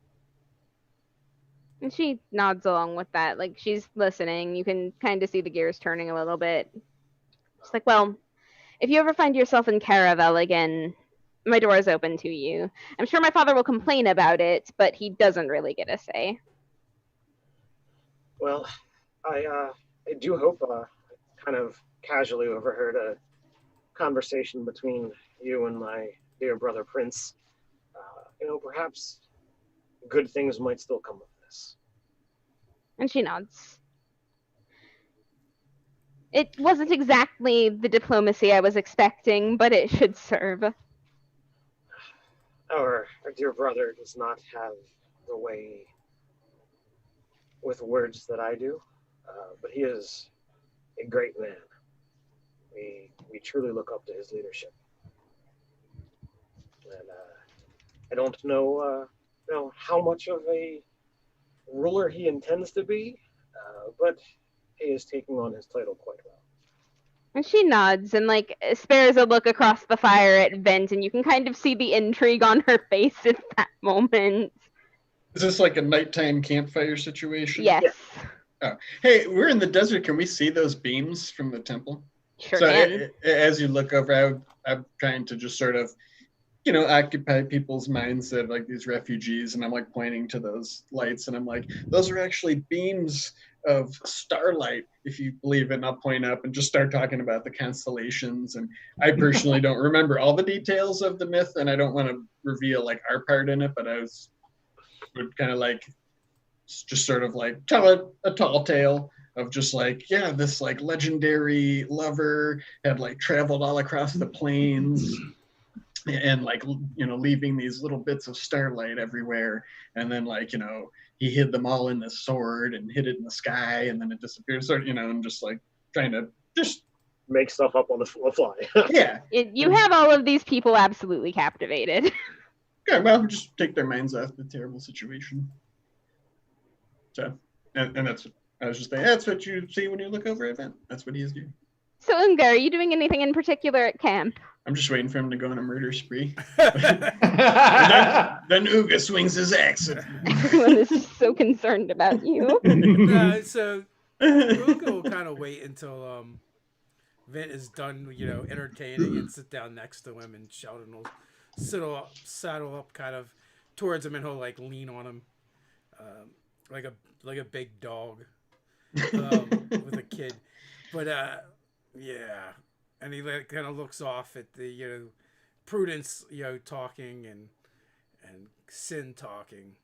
And she nods along with that, like she's listening. You can kind of see the gears turning a little bit. She's like, well, if you ever find yourself in Caravel again, my door is open to you. I'm sure my father will complain about it, but he doesn't really get a say. Well, I do hope, kind of casually overheard a conversation between you and my dear brother Prince. Perhaps good things might still come of this. And she nods. It wasn't exactly the diplomacy I was expecting, but it should serve. Our dear brother does not have the way with words that I do, but he is a great man. We truly look up to his leadership, and I don't know how much of a ruler he intends to be, but he is taking on his title quite well. And she nods and spares a look across the fire at Vent, and you can kind of see the intrigue on her face at that moment. Is this like a nighttime campfire situation? Yes. Oh. Hey, we're in the desert. Can we see those beams from the temple? Sure so can. As you look over, I'm trying to just sort of, occupy people's minds of these refugees, and I'm pointing to those lights, and I'm like, those are actually beams of starlight, if you believe it. And I'll point up and just start talking about the constellations. And I personally don't remember all the details of the myth, and I don't want to reveal our part in it, but I would kind of just sort of tell a tall tale of just this legendary lover had traveled all across the plains and leaving these little bits of starlight everywhere, and then he hid them all in this sword and hid it in the sky, and then it disappeared, and just trying to just make stuff up on the fly. Yeah, you have all of these people absolutely captivated. Yeah, well, just take their minds off the terrible situation. So, and that's, I was just saying, that's what you see when you look over Event. That's what he is doing. So, Unga, are you doing anything in particular at camp? I'm just waiting for him to go on a murder spree. Yeah. Then Uga swings his axe. Everyone is just so concerned about you. No, so Uga will kind of wait until Vint is done, entertaining, and sit down next to him, and Sheldon will saddle up kind of towards him, and he'll like lean on him, like a big dog with a kid. But yeah, and he like kind of looks off at the Prudence talking and Sin talking.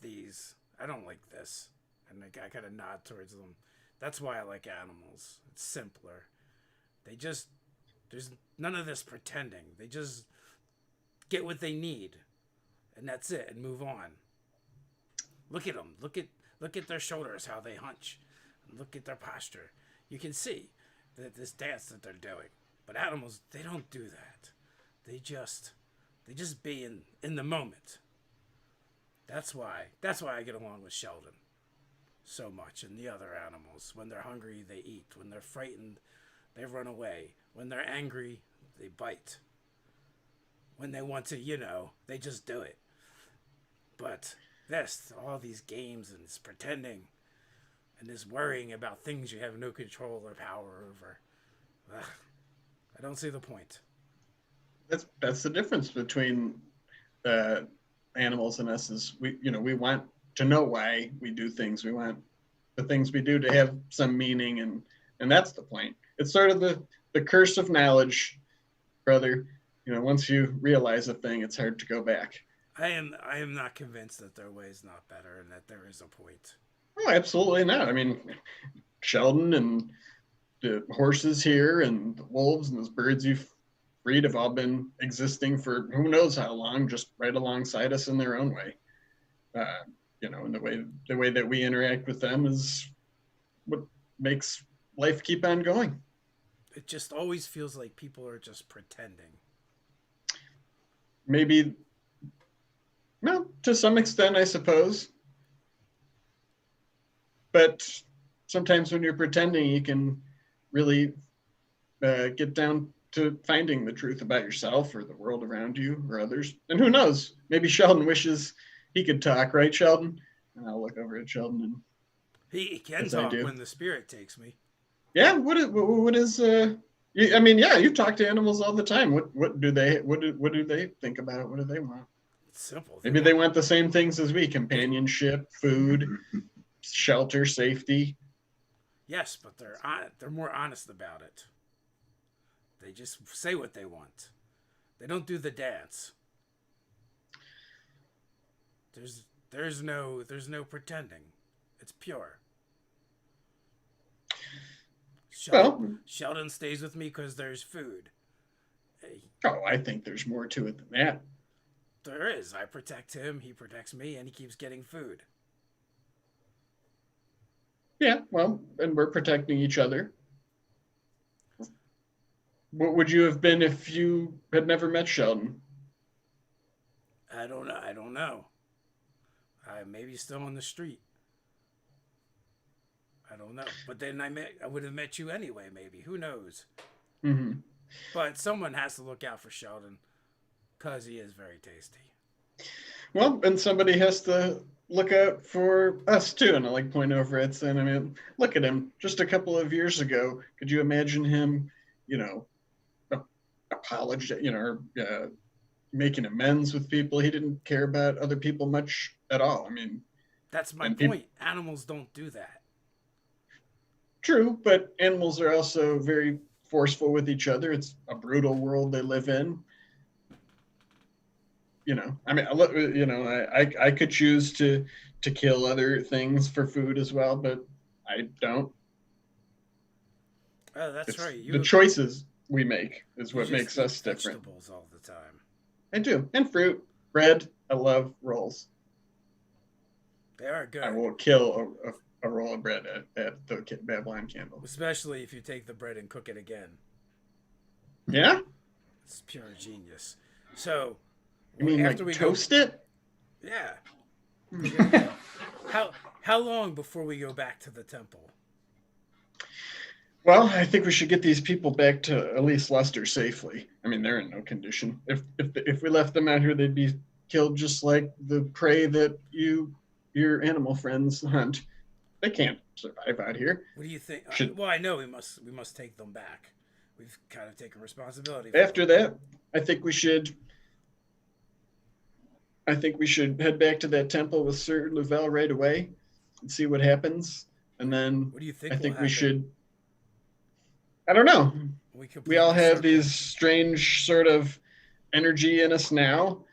I don't like this, and the guy kind of nod towards them. That's why I like animals. It's simpler. There's none of this pretending. They just get what they need, and that's it, and move on. Look at them. Look at their shoulders, how they hunch. Look at their posture. You can see this dance that they're doing. But animals, they don't do that. They just be in the moment. That's why I get along with Sheldon so much, and the other animals. When they're hungry, they eat. When they're frightened, they run away. When they're angry, they bite. When they want to, they just do it. But all these games and this pretending and this worrying about things you have no control or power over. I don't see the point. That's the difference between animals and us. Is we want to know why we do things. We want the things we do to have some meaning, and that's the point. It's sort of the curse of knowledge, brother. Once you realize a thing, it's hard to go back. I am not convinced that their way is not better and that there is a point. Oh, absolutely not. I mean, Sheldon and the horses here and the wolves and those birds you've freed have all been existing for who knows how long, just right alongside us in their own way. And the way that we interact with them is what makes life keep on going. It just always feels like people are just pretending. Maybe, well, to some extent, I suppose. But sometimes when you're pretending, you can really get down to finding the truth about yourself or the world around you or others. And who knows? Maybe Sheldon wishes he could talk, right, Sheldon? And I'll look over at Sheldon. And he can talk when the spirit takes me. Yeah. What is? I mean, yeah. You talk to animals all the time. What do they think about it? What do they want? It's simple. Maybe they want the same things as we: companionship, food, shelter, safety. Yes, but they're more honest about it. They just say what they want. They don't do the dance. There's no pretending. It's pure. Sheldon stays with me because there's food. Oh, I think there's more to it than that. There is. I protect him, he protects me, and he keeps getting food. Yeah, well, and we're protecting each other. What would you have been if you had never met Sheldon? I don't know. I maybe still on the street. I don't know. But then I would have met you anyway, maybe. Who knows? Mm-hmm. But someone has to look out for Sheldon because he is very tasty. Well, and somebody has to look out for us too. And I like point over at Sin. I mean, look at him. Just a couple of years ago, could you imagine him, apologize, or making amends with people? He didn't care about other people much at all. I mean, that's my point. Animals don't do that. True, but animals are also very forceful with each other. It's a brutal world they live in. I mean, I could choose to kill other things for food as well, but I don't. Oh, that's right. The choices we make is what makes us different. Vegetables all the time. I do, and fruit, bread. I love rolls. They are good. I will kill a roll of bread at the Babylon Candle. Especially if you take the bread and cook it again. Yeah? It's pure genius. So, you mean after we toast it? Yeah. How long before we go back to the temple? Well, I think we should get these people back to at least Leicester safely. I mean, they're in no condition. If we left them out here, they'd be killed just like the prey that your animal friends hunt. They can't survive out here. What do you think? Should Well, I know we must take them back. We've kind of taken responsibility. After that, I think we should head back to that temple with Sir Louvel right away and see what happens. And then what do you think? I think we should. I don't know. We all have these strange sort of energy in us now,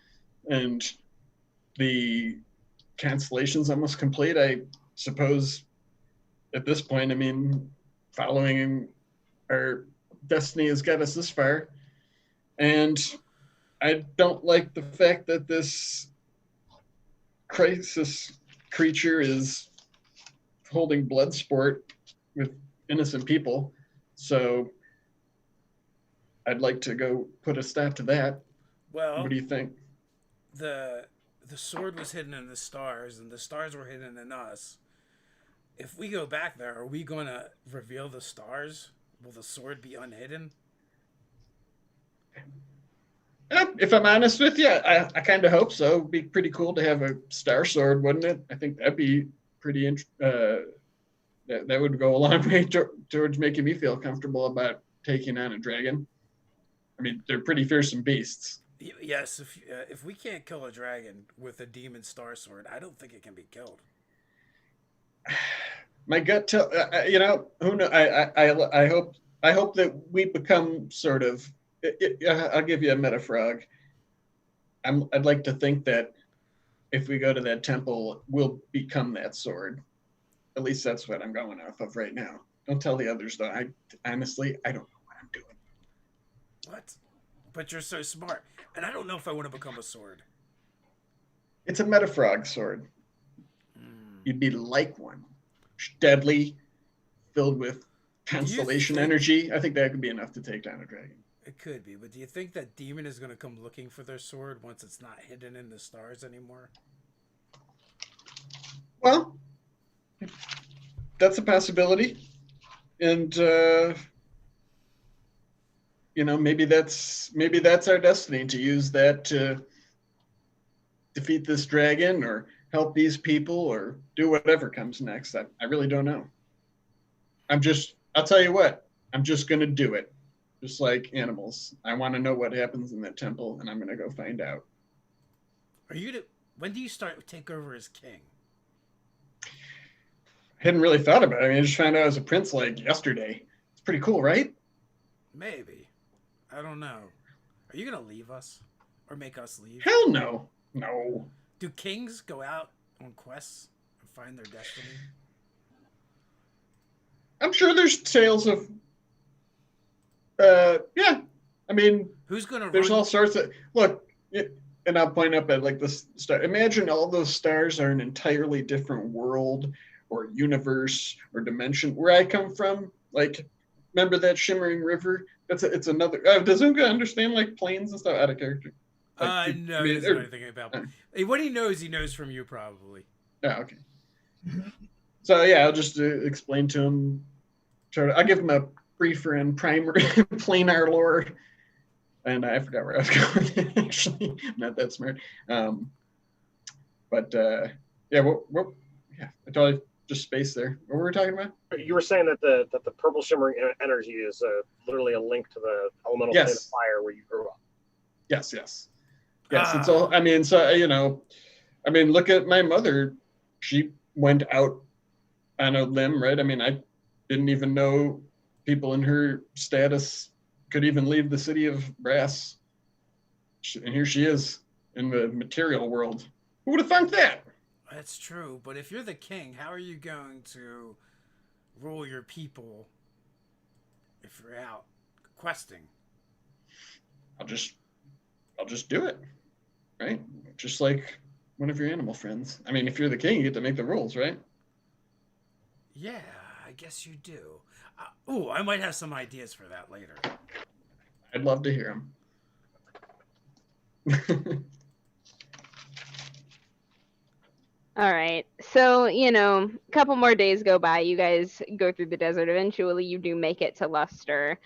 and the constellation's almost complete. I suppose at this point, I mean, following our destiny has got us this far, and I don't like the fact that this crisis creature is holding blood sport with innocent people. So I'd like to go put a stop to that. Well, what do you think? The sword was hidden in the stars, and the stars were hidden in us. If we go back there, are we going to reveal the stars? Will the sword be unhidden? If I'm honest with you, I kind of hope so. It'd be pretty cool to have a star sword, wouldn't it? I think that'd be pretty that would go a long way towards making me feel comfortable about taking on a dragon. I mean, they're pretty fearsome beasts. Yes, if we can't kill a dragon with a demon star sword, I don't think it can be killed. My gut tell who knows. I hope that we become sort of. I'll give you a metafrog. I'd like to think that if we go to that temple, we'll become that sword. At least that's what I'm going off of right now. Don't tell the others, though. Honestly, I don't know what I'm doing. What? But you're so smart. And I don't know if I want to become a sword. It's a metafrog sword. You'd be like one. Deadly, filled with constellation energy. I think that could be enough to take down a dragon. It could be, but do you think that demon is going to come looking for their sword once it's not hidden in the stars anymore? Well, that's a possibility. And maybe that's our destiny, to use that to defeat this dragon or help these people or do whatever comes next. I really don't know. I'll tell you what, I'm just going to do it. Just like animals. I want to know what happens in that temple, and I'm going to go find out. When do you take over as king? I hadn't really thought about it. I mean, I just found out I was a prince like yesterday. It's pretty cool, right? Maybe. I don't know. Are you going to leave us? Or make us leave? Hell no. No. Do kings go out on quests and find their destiny? I'm sure there's tales of yeah. I mean, there's all sorts of and I'll point up at like this star. Imagine all those stars are an entirely different world or universe or dimension. Where I come from, like, remember that shimmering river? It's another. Does Unga understand like planes and stuff? Out of character. Like, no, he doesn't know anything about. What he knows from you probably. Yeah. Okay. So yeah, I'll just explain to him. I'll give him a briefer and primer planar lore, and I forgot where I was going. Actually, I'm not that smart. But yeah, I totally just spaced there. What were we talking about? You were saying that the purple shimmering energy is literally a link to the elemental plane of fire where you grew up. Yes. It's all. I mean, so look at my mother. She went out on a limb, right? I mean, I didn't even know people in her status could even leave the city of Brass. And here she is in the material world. Who would have thunk that? That's true, but if you're the king, how are you going to rule your people if you're out questing? I'll just do it, right? Just like one of your animal friends. I mean, if you're the king, you get to make the rules, right? Yeah, I guess you do. I might have some ideas for that later. I'd love to hear them. All right. So, a couple more days go by. You guys go through the desert. Eventually, you do make it to Luster.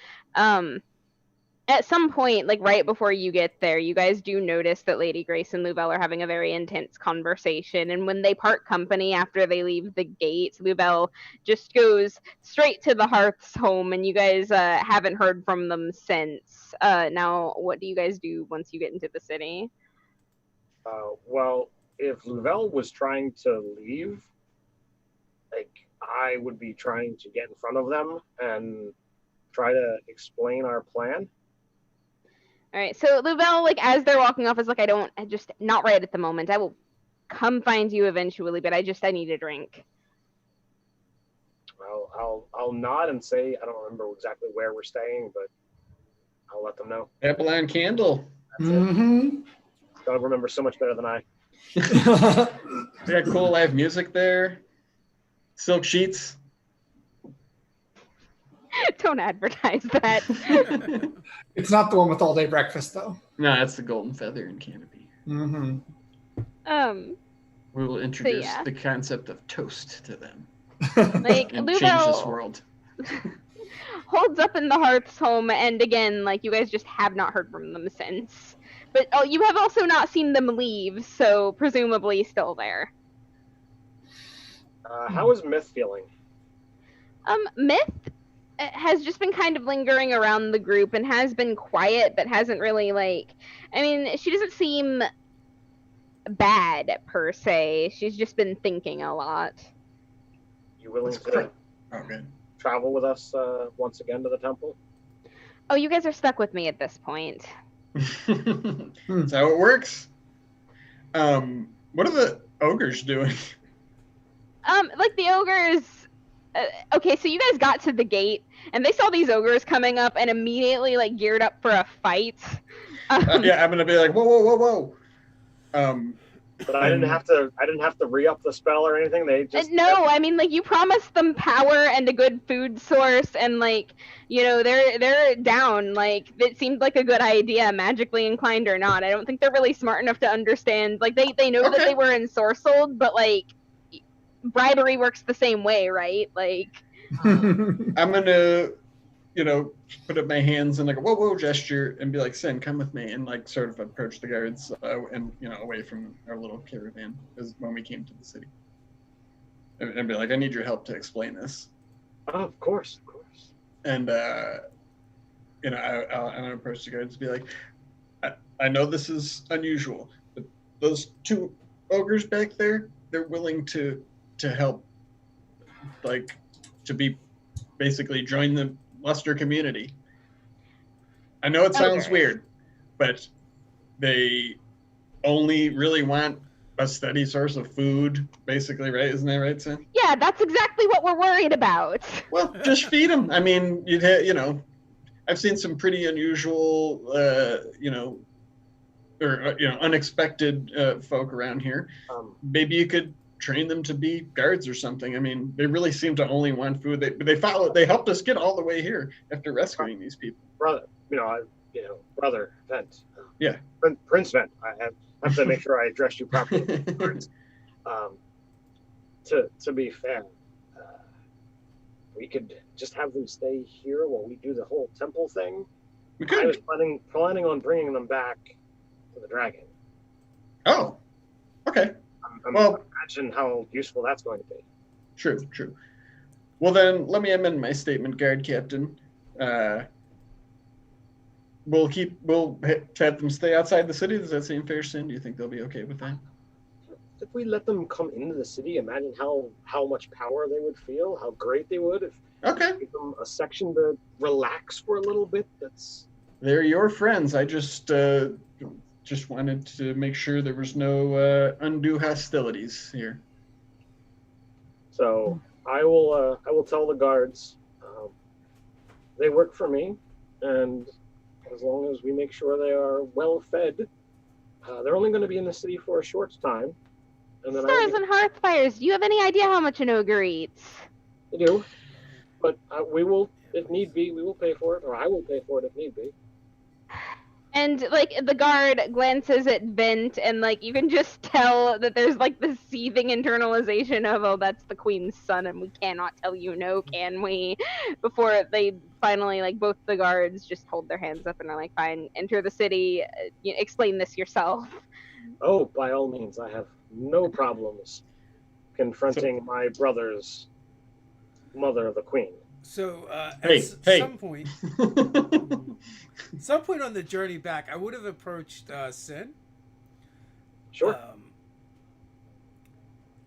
At some point, like right before you get there, you guys do notice that Lady Grace and Louvel are having a very intense conversation. And when they part company after they leave the gate, Louvel just goes straight to the Hearth's home, and you guys haven't heard from them since. Now, what do you guys do once you get into the city? Well, if Louvel was trying to leave, like I would be trying to get in front of them and try to explain our plan. All right. So Louvel, like as they're walking off, is like, I just not right at the moment. I will come find you eventually, but I need a drink. I'll nod and say I don't remember exactly where we're staying, but I'll let them know. Apple and Candle. That's it. Don't remember so much better than I. We got cool live music there. Silk sheets. Don't advertise that. It's not the one with all day breakfast, though. No, that's the Golden Feather and Canopy. Mm-hmm. We will introduce yeah. the concept of toast to them Like and change this Louvel world. holds up in the Hearth's home, and again, like you guys just have not heard from them since. But you have also not seen them leave, so presumably still there. How is Myth feeling? Myth has just been kind of lingering around the group and has been quiet, but hasn't really she doesn't seem bad per se. She's just been thinking a lot. You willing to travel with us once again to the temple? Oh, you guys are stuck with me at this point. That's how it works. What are the ogres doing? Like the ogres. Okay, so you guys got to the gate and they saw these ogres coming up and immediately like geared up for a fight. Yeah, I'm gonna be like, whoa. But I didn't have to re-up the spell or anything. They just no. I mean, like you promised them power and a good food source, and they're down. Like it seemed like a good idea, magically inclined or not. I don't think they're really smart enough to understand. Like they know that they were ensorcelled, but like bribery works the same way, right? Like I'm gonna, put up my hands and like a whoa gesture and be like, Sin, come with me, and like sort of approach the guards and away from our little caravan is when we came to the city, and be like, I need your help to explain this. Oh, of course. And I'm gonna approach the guards and be like, I know this is unusual, but those two ogres back there, they're willing to help, like to be basically join the Luster community. I know it sounds weird, but they only really want a steady source of food, basically, right? Isn't that right, Sam? Yeah, that's exactly what we're worried about. Well, just feed them. I mean, I've seen some pretty unusual, unexpected folk around here. Maybe you could train them to be guards or something. I mean, they really seem to only want food. They helped us get all the way here after rescuing these people. Brother Vent. Yeah. Prince Vent. I have to make sure I address you properly. To be fair, we could just have them stay here while we do the whole temple thing. We could. I was planning on bringing them back to the dragon. Oh, okay. Imagine how useful that's going to be. True. Well, then let me amend my statement, guard captain. We'll have them stay outside the city. Does that seem fair, Sin? Do you think they'll be okay with that? If we let them come into the city, imagine how much power they would feel, how great they would if we give them a section to relax for a little bit. They're your friends. I just wanted to make sure there was no undue hostilities here. So I will tell the guards. They work for me, and as long as we make sure they are well fed, they're only going to be in the city for a short time. And then Stars and Hearthfires, do you have any idea how much an ogre eats? I do, but we will, if need be, we will pay for it, or I will pay for it if need be. And like the guard glances at Bent, and like you can just tell that there's like this seething internalization of, oh, that's the queen's son, and we cannot tell you no, can we? Before they finally, like, both the guards just hold their hands up and are like, fine, enter the city, explain this yourself. Oh, by all means, I have no problems confronting my brother's mother, the queen. So Hey, at hey. some point on the journey back, I would have approached Sin. Sure.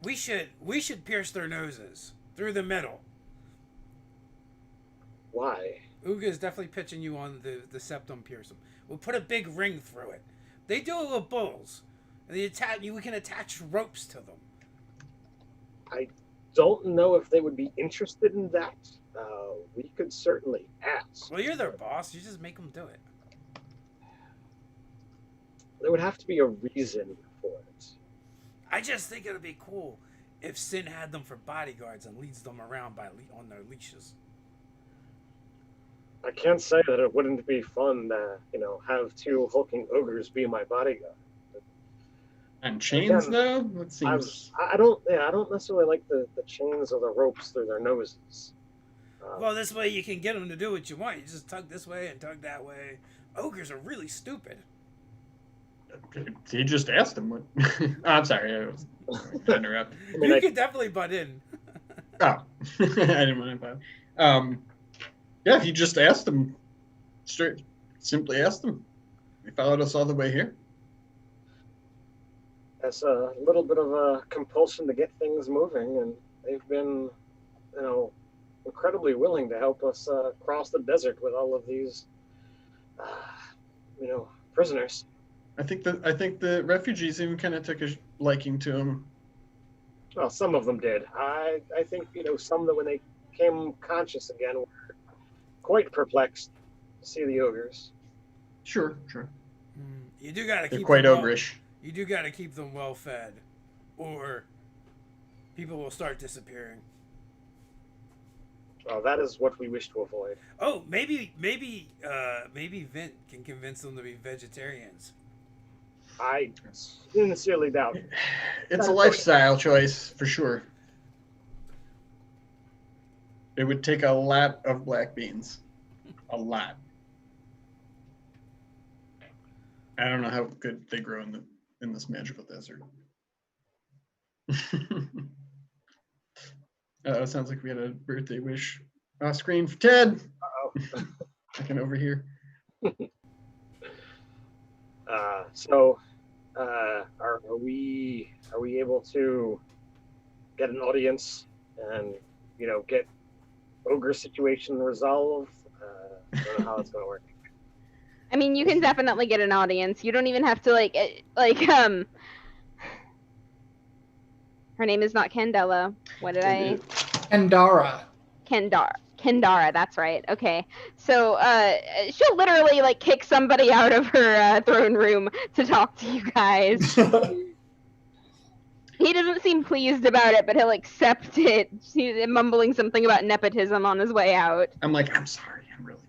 We should pierce their noses through the middle. Why? Uga is definitely pitching you on the septum piercing. We'll put a big ring through it. They do it with bulls, and we can attach ropes to them. I don't know if they would be interested in that. We could certainly ask. Well, you're their boss. You just make them do it. There would have to be a reason for it. I just think it'd be cool if Sin had them for bodyguards and leads them around on their leashes. I can't say that it wouldn't be fun to, have two hulking ogres be my bodyguard. And chains, though? That seems... I don't necessarily like the chains or the ropes through their noses. Well, this way you can get them to do what you want. You just tug this way and tug that way. Ogres are really stupid. He just asked him what... I'm sorry, I was to interrupt. You could definitely butt in. Oh, I didn't want to butt. Yeah, if you just asked him, simply asked him. He followed us all the way here. That's a little bit of a compulsion to get things moving, and they've been, incredibly willing to help us cross the desert with all of these, prisoners. I think the refugees even kind of took a liking to him. Well, some of them did. I think some that when they came conscious again were quite perplexed to see the ogres. Sure. You do gotta keep. They're quite ogreish. You do gotta keep them well fed, or people will start disappearing. Well, that is what we wish to avoid. Oh, maybe Vint can convince them to be vegetarians. I sincerely doubt it. It's a lifestyle choice, for sure. It would take a lot of black beans. A lot. I don't know how good they grow in this magical desert. It sounds like we had a birthday wish off screen for Ted. Uh-oh. I can overhear. Are we able to get an audience and get ogre situation resolved? I don't know how it's gonna work. I mean, you can definitely get an audience. You don't even have to her name is not Candela. What did I? Kendara. Kendara, that's right. Okay. So she'll literally kick somebody out of her throne room to talk to you guys. He doesn't seem pleased about it, but he'll accept it. He's mumbling something about nepotism on his way out. I'm like, I'm sorry, I'm really.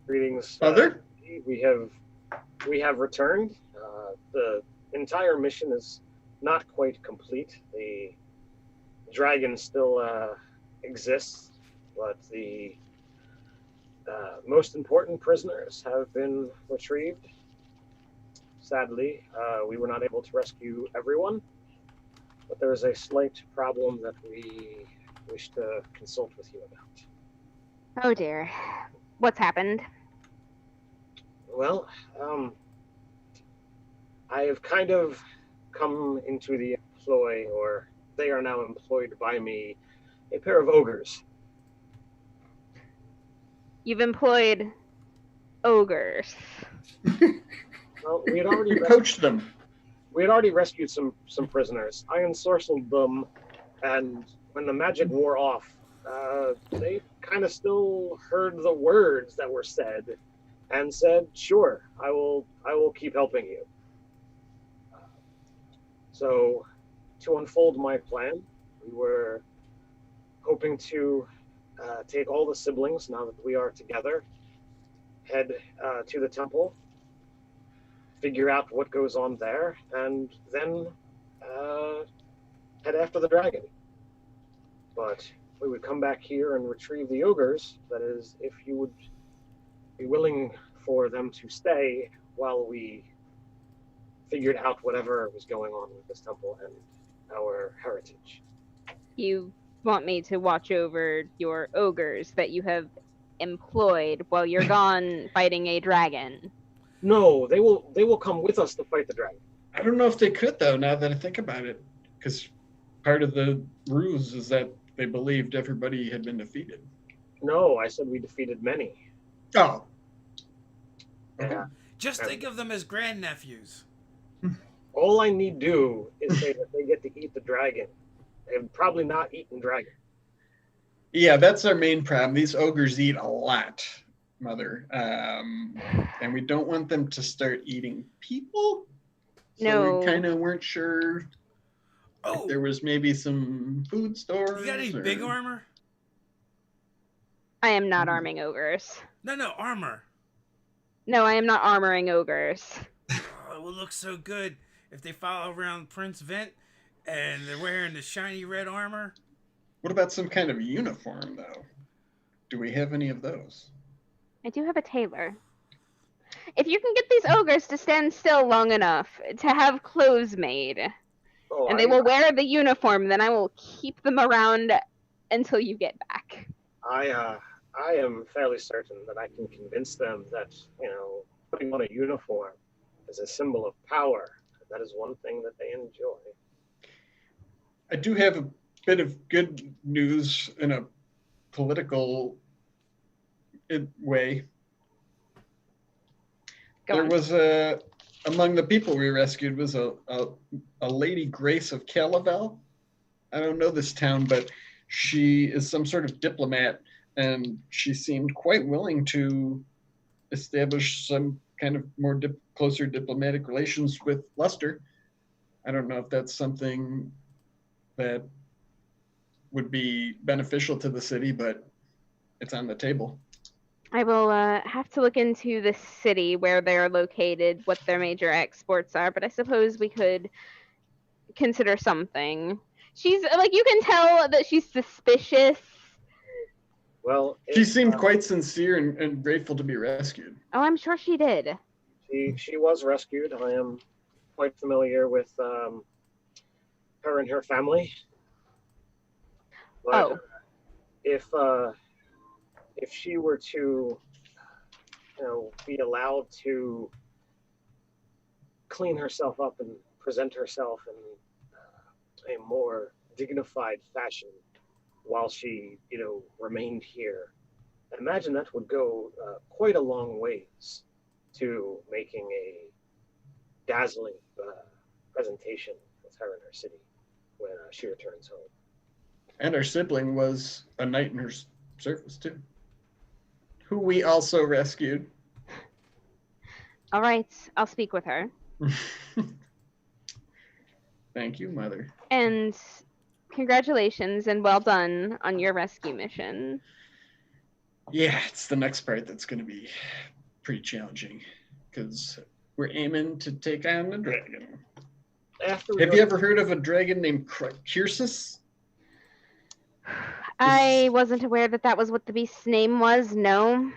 Greetings. Father? We have returned. The entire mission is not quite complete. The dragon still exists, but the most important prisoners have been retrieved. Sadly, we were not able to rescue everyone, but there is a slight problem that we wish to consult with you about. Oh dear. What's happened? Well, I have kind of come into the employ, or they are now employed by me, a pair of ogres. You've employed ogres. Well, we had already poached them. We had already rescued some prisoners. I ensorcelled them, and when the magic wore off, they kind of still heard the words that were said, and said, "Sure, I will keep helping you." So, to unfold my plan, we were hoping to take all the siblings, now that we are together, head to the temple, figure out what goes on there, and then head after the dragon. But we would come back here and retrieve the ogres. That is, if you would be willing for them to stay while we figured out whatever was going on with this temple and our heritage. You want me to watch over your ogres that you have employed while you're gone fighting a dragon? No, they will come with us to fight the dragon. I don't know if they could, though, now that I think about it. Because part of the ruse is that they believed everybody had been defeated. No, I said we defeated many. Oh. Okay. Yeah. Just think of them as grandnephews. All I need do is say that they get to eat the dragon. They have probably not eaten dragon. Yeah, that's our main problem. These ogres eat a lot, Mother. And we don't want them to start eating people. So No. we kind of weren't sure if there was maybe some food stores. You got any big armor? I am not arming ogres. No, armor. No, I am not armoring ogres. Oh, it would look so good if they follow around Prince Vent and they're wearing the shiny red armor. What about some kind of uniform, though? Do we have any of those? I do have a tailor. If you can get these ogres to stand still long enough to have clothes made, and they will wear the uniform, then I will keep them around until you get back. I am fairly certain that I can convince them that, putting on a uniform is a symbol of power. That is one thing that they enjoy. I do have a bit of good news in a political way. Go on. Was among the people we rescued was a Lady Grace of Calavel. I don't know this town, but she is some sort of diplomat, and she seemed quite willing to establish some kind of more closer diplomatic relations with Luster. I don't know if that's something that would be beneficial to the city, but it's on the table. I will have to look into the city where they're located, what their major exports are, but I suppose we could consider something. She's like, you can tell that she's suspicious. Well, she seemed quite sincere and grateful to be rescued. Oh, I'm sure she did. She was rescued. I am quite familiar with her and her family. But if she were to, be allowed to clean herself up and present herself in a more dignified fashion while she, remained here, I imagine that would go quite a long ways to making a dazzling presentation with her in her city when she returns home. And our sibling was a knight in her service, too, who we also rescued. All right, I'll speak with her. Thank you, Mother. And congratulations and well done on your rescue mission. Yeah, it's the next part that's going to be pretty challenging, because we're aiming to take on the dragon. Have you ever heard of a dragon named Kyrsis? I wasn't aware that that was what the beast's name was, no.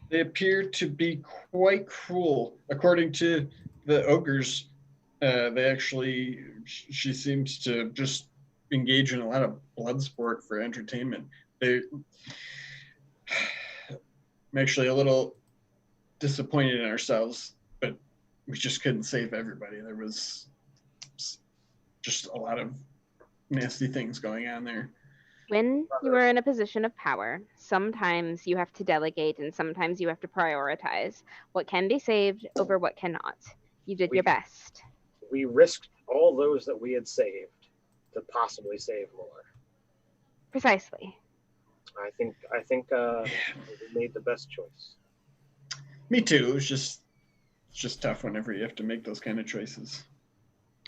They appear to be quite cruel. According to the ogres, she seems to just engage in a lot of blood sport for entertainment. I'm actually a little disappointed in ourselves, but we just couldn't save everybody. There was just a lot of nasty things going on there. When you are in a position of power, sometimes you have to delegate and sometimes you have to prioritize what can be saved over what cannot. You did your best. We risked all those that we had saved to possibly save more. Precisely. I think we made the best choice. Me too. It's just tough whenever you have to make those kind of choices.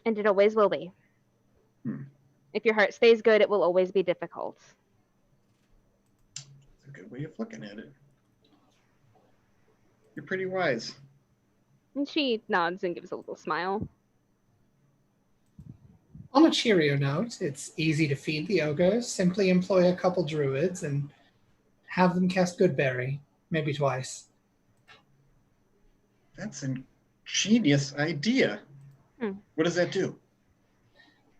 And it always will be. If your heart stays good, it will always be difficult. good way of looking at it. You're pretty wise. And she nods and gives a little smile. On a cheerier note, it's easy to feed the ogres. Simply employ a couple druids and have them cast Goodberry, maybe twice. That's a genius idea. What does that do?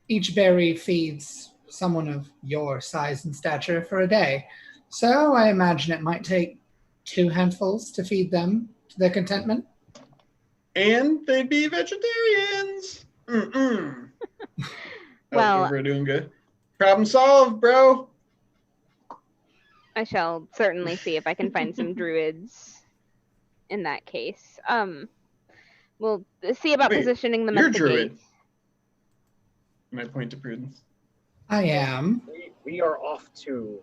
Each berry feeds someone of your size and stature for a day. So I imagine it might take 2 handfuls to feed them to their contentment. And they'd be vegetarians. Mm-mm. Well, we're doing good. Problem solved, bro. I shall certainly see if I can find some druids in that case. We'll see about Wait, positioning them you're at the druid. gate. My point to Prudence. I am. We are off to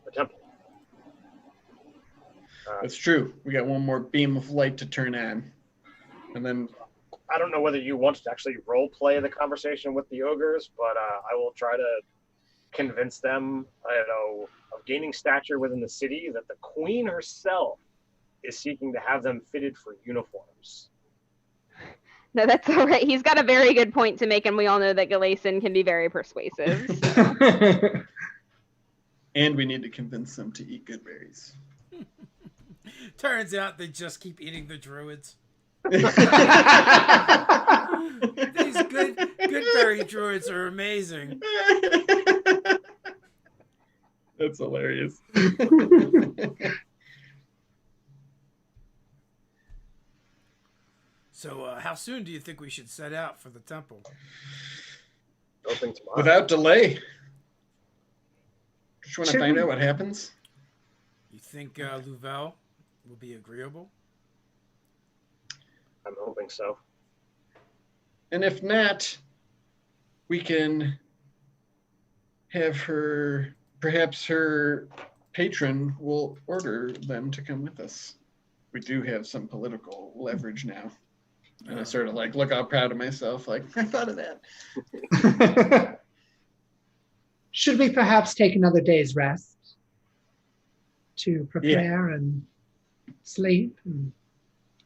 the temple. That's true. We got one more beam of light to turn on. And then I don't know whether you want to actually role play the conversation with the ogres, but I will try to convince them, of gaining stature within the city, that the queen herself is seeking to have them fitted for uniforms. No, that's all right. He's got a very good point to make, and we all know that Galason can be very persuasive. So. And we need to convince them to eat good berries. Turns out they just keep eating the druids. That's These good berry druids are amazing. hilarious. So, how soon do you think we should set out for the temple? Open tomorrow. Without delay. Just want to Should find we- out what happens. You think Louvel will be agreeable? I'm hoping so. And if not, we can have her, perhaps her patron will order them to come with us. We do have some political leverage now. And I sort of look how proud of myself. I thought of that. Should we perhaps take another day's rest to prepare and sleep and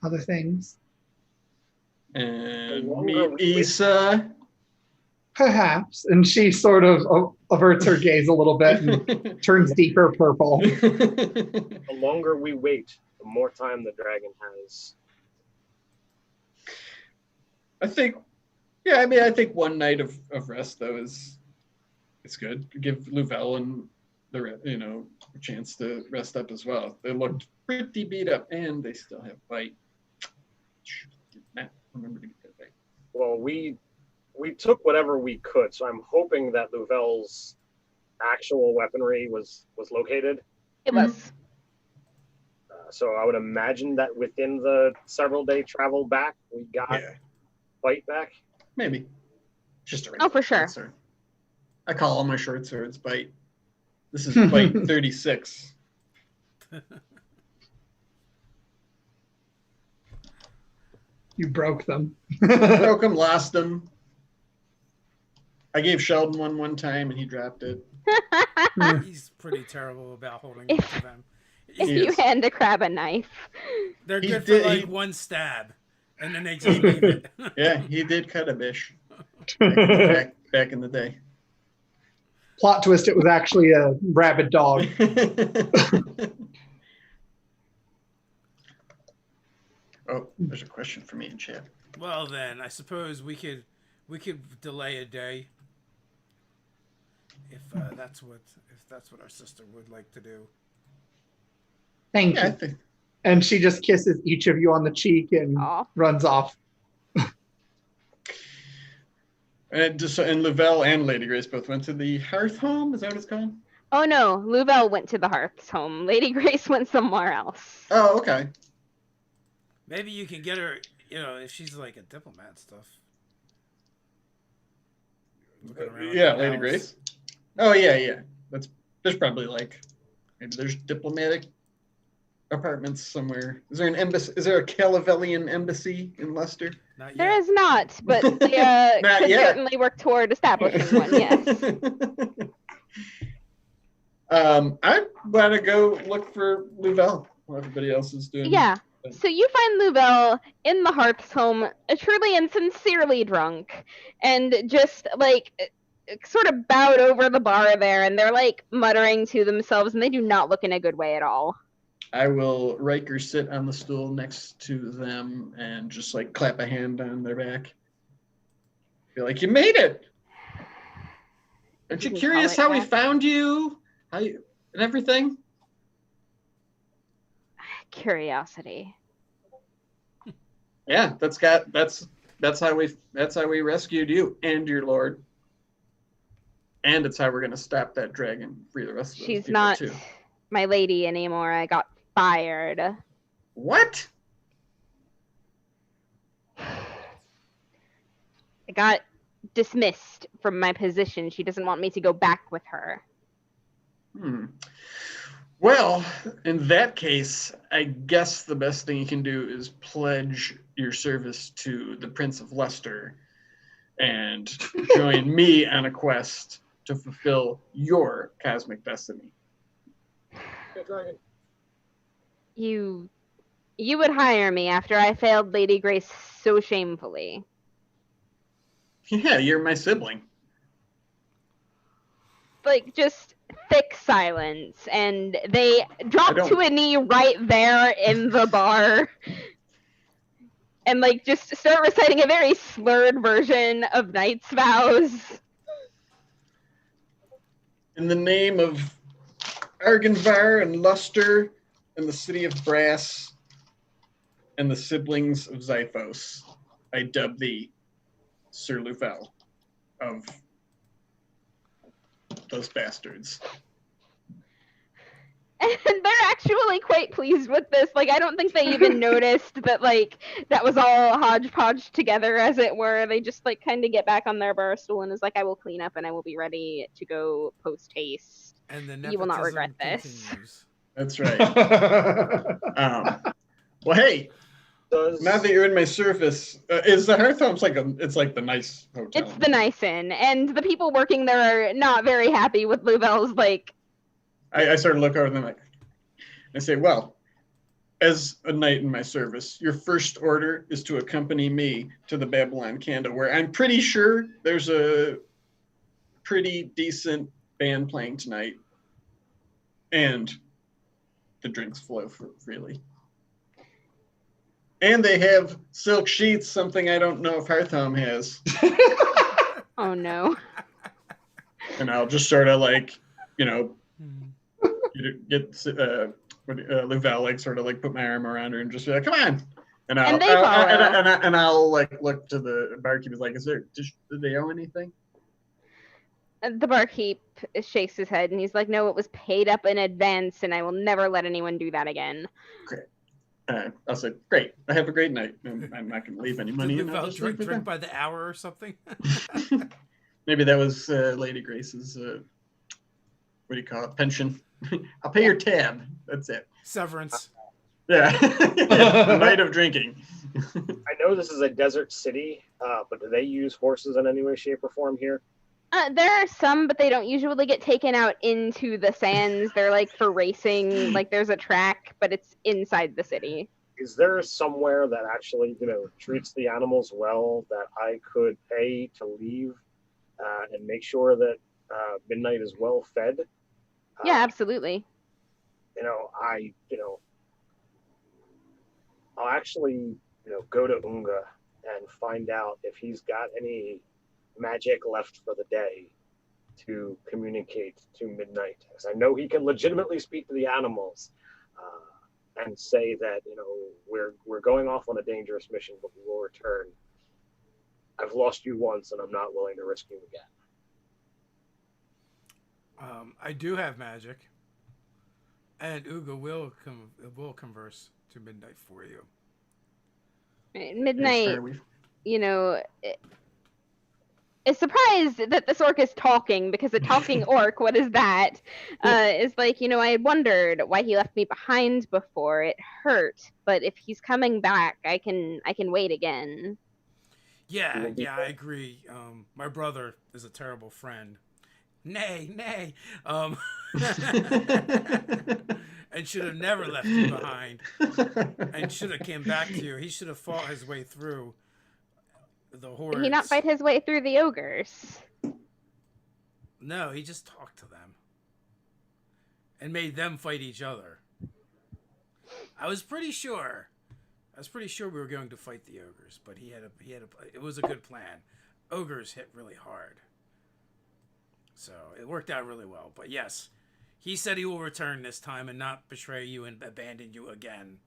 other things? And longer meet we wait- Issa. Perhaps. And she sort of averts her gaze a little bit and turns deeper purple. The longer we wait, the more time the dragon has. I think one night of rest though is good. Give Louvel and a chance to rest up as well. They looked pretty beat up, and they still have bite. Did not remember to get that bite. Well, we took whatever we could, so I'm hoping that Louvel's actual weaponry was located. It was. So I would imagine that within the several day travel back, we got bite back. Maybe. Just a Oh, for sure. short sword. I call all my short swords bite. This is bite 36. You broke them. Broke them, lost them. I gave Sheldon one time and he dropped it. He's pretty terrible about holding on If- to them. If He you is. hand a crab a knife. They're He good did- for like he- one stab, and then they just leave it. Yeah, he did cut a bish back in the day. Plot twist, it was actually a rabid dog. Oh, there's a question for me in chat. Well, then I suppose we could delay a day if that's what our sister would like to do. Thank Yeah, I you. think And she just kisses each of you on the cheek and Aw. runs off. and Louvel and Lady Grace both went to the Hearth Home. Is that what it's called? Oh no, Louvel went to the Hearth's home. Lady Grace went somewhere else. Oh, okay. Maybe you can get her, if she's like a diplomat and stuff. Looking around Yeah, the Lady house. Grace. Oh yeah. There's probably maybe there's diplomatic apartments somewhere. Is there an embassy? Is there a Calavellian embassy in Leicester? Not There yet. is not, but they Not could yet. certainly work toward establishing one, yes. I'm going to go look for Louvel while everybody else is doing. Yeah. So you find Louvel in the Hearth's home, truly and sincerely drunk, and just like sort of bowed over the bar there, and they're like muttering to themselves, and they do not look in a good way at all. I will Riker sit on the stool next to them and just like clap a hand on their back. Be like, you made it! Aren't you curious how we found you? How you and everything? Curiosity. Yeah, that's how we rescued you and your lord. And it's how we're gonna stop that dragon, free the rest of those She's people not too. my lady anymore. I got fired. What? I got dismissed from my position. She doesn't want me to go back with her. Well, in that case, I guess the best thing you can do is pledge your service to the Prince of Leicester and join me on a quest to fulfill your cosmic destiny. You would hire me after I failed Lady Grace so shamefully. Yeah, you're my sibling. Like, just thick silence, and they drop to a knee right there in the bar and like just start reciting a very slurred version of Knight's Vows. In the name of Argenvar and Luster and the city of Brass and the siblings of Xiphos, I dub thee Sir Lufel of those bastards. And they're actually quite pleased with this. Like, I don't think they even noticed that, like, that was all hodgepodge together, as it were. They just, like, kind of get back on their bar stool and is like, I will clean up and I will be ready to go post-haste. And the you will not regret this. Continues. That's right. Well, hey, now that you're in my service, is the Hearth Home's it's like the nice hotel? It's the nice inn, and the people working there are not very happy with Louvel's, like... I sort of look over them like, I say, well, as a knight in my service, your first order is to accompany me to the Babylon Candle, where I'm pretty sure there's a pretty decent band playing tonight, and the drinks flow freely. And they have silk sheets, something I don't know if Hearthhome has. Oh, no. And I'll just sort of like, get Louvel, like sort of like put my arm around her and just be like, come on. And I'll like look to the barkeep, like, did they owe anything? The barkeep shakes his head and he's like, no, it was paid up in advance and I will never let anyone do that again. Great. I'll say, great. I have a great night. I'm not going to leave any money. Did Louvel drink by the hour or something? Maybe that was Lady Grace's, what do you call it, pension. I'll pay your tab. That's it. Severance. Yeah. The night of drinking. I know this is a desert city, but do they use horses in any way, shape, or form here? There are some, but they don't usually get taken out into the sands. They're like for racing, like there's a track, but it's inside the city. Is there somewhere that actually, treats the animals well that I could pay to leave and make sure that Midnight is well fed? Yeah, absolutely. I'll actually, go to Unga and find out if he's got any magic left for the day to communicate to Midnight. Because I know he can legitimately speak to the animals and say that, we're going off on a dangerous mission, but we will return. I've lost you once and I'm not willing to risk you again. I do have magic, and Uga will converse to Midnight for you. Midnight, is surprised that this orc is talking, because a talking orc, what is that? Is like, I had wondered why he left me behind before. It hurt, but if he's coming back, I can wait again. Yeah, I agree. My brother is a terrible friend. Nay, nay. And should have never left you behind. And should have came back to you. He should have fought his way through the hordes. Did he not fight his way through the ogres? No, he just talked to them. And made them fight each other. I was pretty sure we were going to fight the ogres, but it was a good plan. Ogres hit really hard. So it worked out really well. But yes, he said he will return this time and not betray you and abandon you again.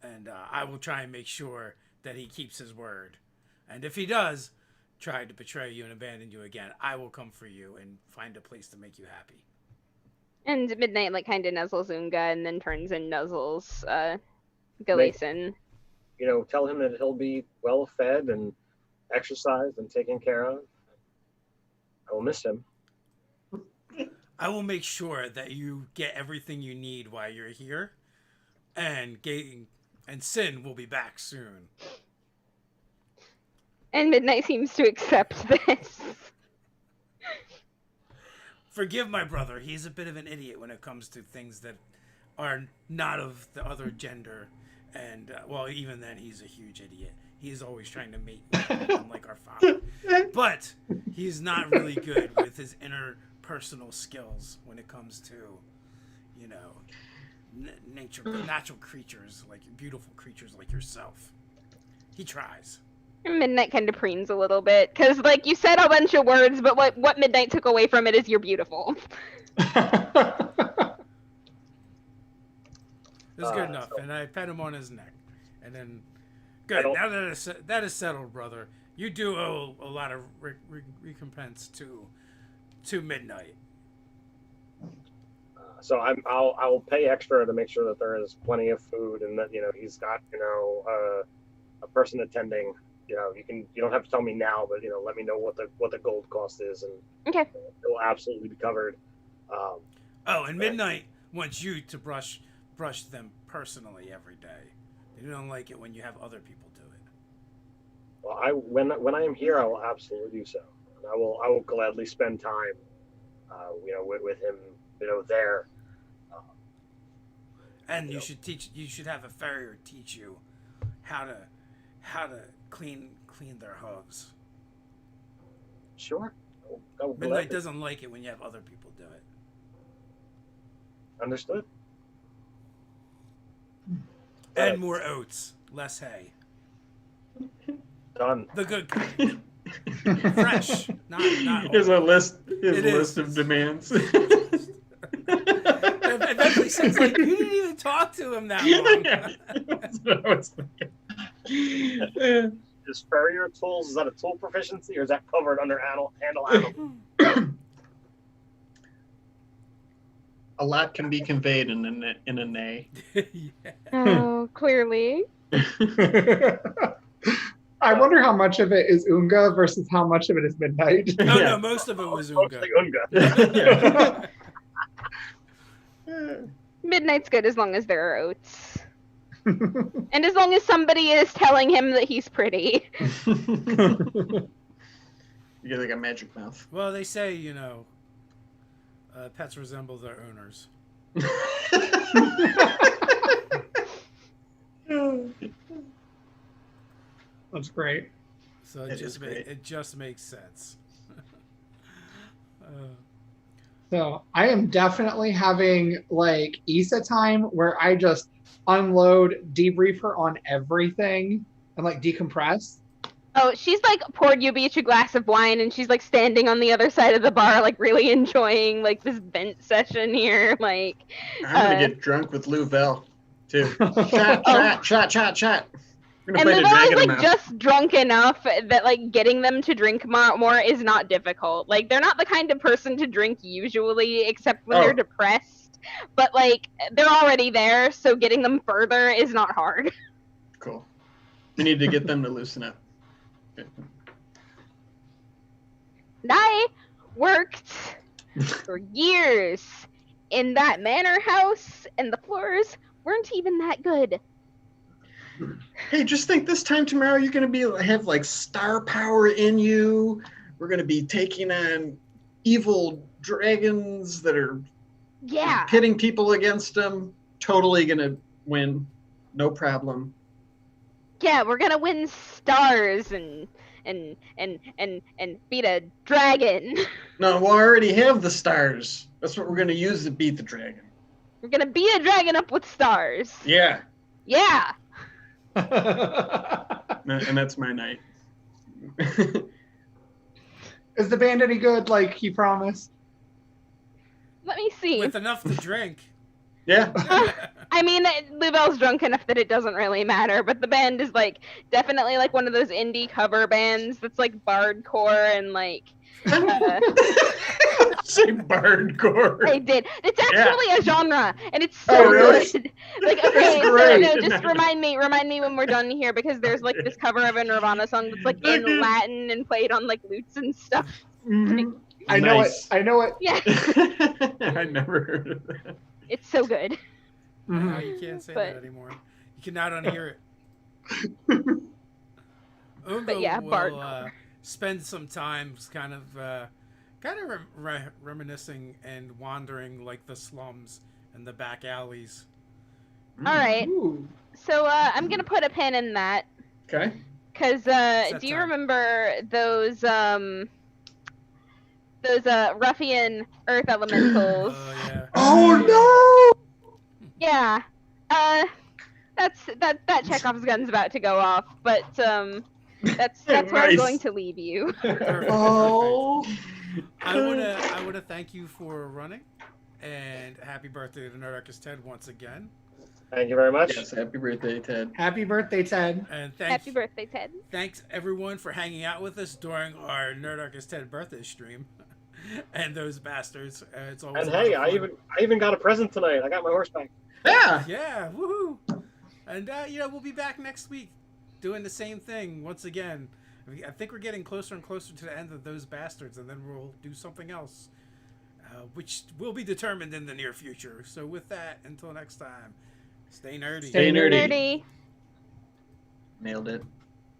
And I will try and make sure that he keeps his word. And if he does try to betray you and abandon you again, I will come for you and find a place to make you happy. And Midnight kind of nuzzles Unga and then turns and nuzzles Galeason. Tell him that he'll be well fed and exercised and taken care of. I will miss him. I will make sure that you get everything you need while you're here, and Sin will be back soon. And Midnight seems to accept this. Forgive my brother. He's a bit of an idiot when it comes to things that are not of the other gender. And, even then, he's a huge idiot. He's always trying to mate with me, unlike our father. But he's not really good with his interpersonal skills when it comes to, natural creatures, like beautiful creatures like yourself. He tries. Midnight kind of preens a little bit, because, you said a bunch of words, but what Midnight took away from it is you're beautiful. It's good enough, and I pet him on his neck. And then, good, now that is settled, brother. You do owe a lot of recompense to Midnight. So I'll pay extra to make sure that there is plenty of food and that he's got a person attending. You don't have to tell me now, but let me know what the gold cost is, and okay, it will absolutely be covered. And Midnight wants you to brush them personally every day. They don't like it when you have other people do it. Well, when I am here, I will absolutely do so. And I will gladly spend time, with him, there. And you should have a farrier teach you how to clean their hooves. Sure. Midnight doesn't like it when you have other people do it. Understood. And more oats, less hay. Done. The good kind. Fresh, not Here's old. a list of demands. Eventually, Sin's like, you didn't even talk to him that long. That's what I was thinking. Is farrier tools, is that a tool proficiency, or is that covered under handle animal? A lot can be conveyed in a nay. Yeah. Oh, clearly. I wonder how much of it is Unga versus how much of it is Midnight. Oh, Yeah. no, most of it was Unga. Mostly Unga. Yeah. Midnight's good as long as there are oats. And as long as somebody is telling him that he's pretty. You get like a magic mouth. Well, they say, pets resemble their owners. That's great. So It is great. it just makes sense. So I am definitely having Issa time where I just unload, debrief her on everything and decompress. Oh, she's poured you each a glass of wine, and she's standing on the other side of the bar, really enjoying this vent session here. I'm gonna get drunk with Lou Vel too. Chat. We're gonna And play the Louvel Dragon is Mouth. just drunk enough that getting them to drink more is not difficult. They're not the kind of person to drink usually, except when they're depressed. But they're already there, so getting them further is not hard. Cool. We need to get them to loosen up. I worked for years in that manor house, and the floors weren't even that good. Hey, just think this time tomorrow you're gonna have star power in you. We're gonna be taking on evil dragons that are Yeah. pitting people against them. Totally gonna win, no problem. Yeah, we're gonna win stars and beat a dragon. No, we already have the stars. That's what we're gonna use to beat the dragon. We're gonna beat a dragon up with stars. Yeah, Yeah. and that's my night. Is the band any good, like he promised? Let me see. With enough to drink. Yeah. I mean, Louvel's drunk enough that it doesn't really matter, but the band is like definitely like one of those indie cover bands that's like bardcore and like. Say bardcore. I did. It's actually a genre, and it's so Oh, really? good. Like, okay, That's great. no, just remind me when we're done here, because there's like this cover of a Nirvana song that's like in Latin and played on like lutes and stuff. Mhm. I know Nice. it. I know it. Yeah, I never heard of that. it's so good. No, you can't say But- that anymore. You cannot unhear it. Ungo yeah, will Bardcore. spend some time kind of reminiscing and wandering like the slums and the back alleys. All right, Ooh. so I'm gonna put a pin in that, Okay. because Set do you time. remember those ruffian earth elementals? Oh yeah. Oh Yeah. That Chekhov's gun's about to go off, but that's where I'm Nice. going to leave you. Perfect, no! Oh. I wanna thank you for running, and happy birthday to Nerdarchy Ted once again. Thank you very much. Yes, happy birthday, Ted. Happy birthday, Ted. And Happy birthday, Ted. thanks everyone for hanging out with us during our Nerdarchy Ted birthday stream. And those bastards. It's always And a lot hey, of I fun. even got a present tonight. I got my horseback. Yeah. Yeah, woohoo! And we'll be back next week doing the same thing once again. I think we're getting closer and closer to the end of those bastards, and then we'll do something else, which will be determined in the near future. So with that, until next time, stay nerdy. Stay nerdy. Nerdy. Nailed it.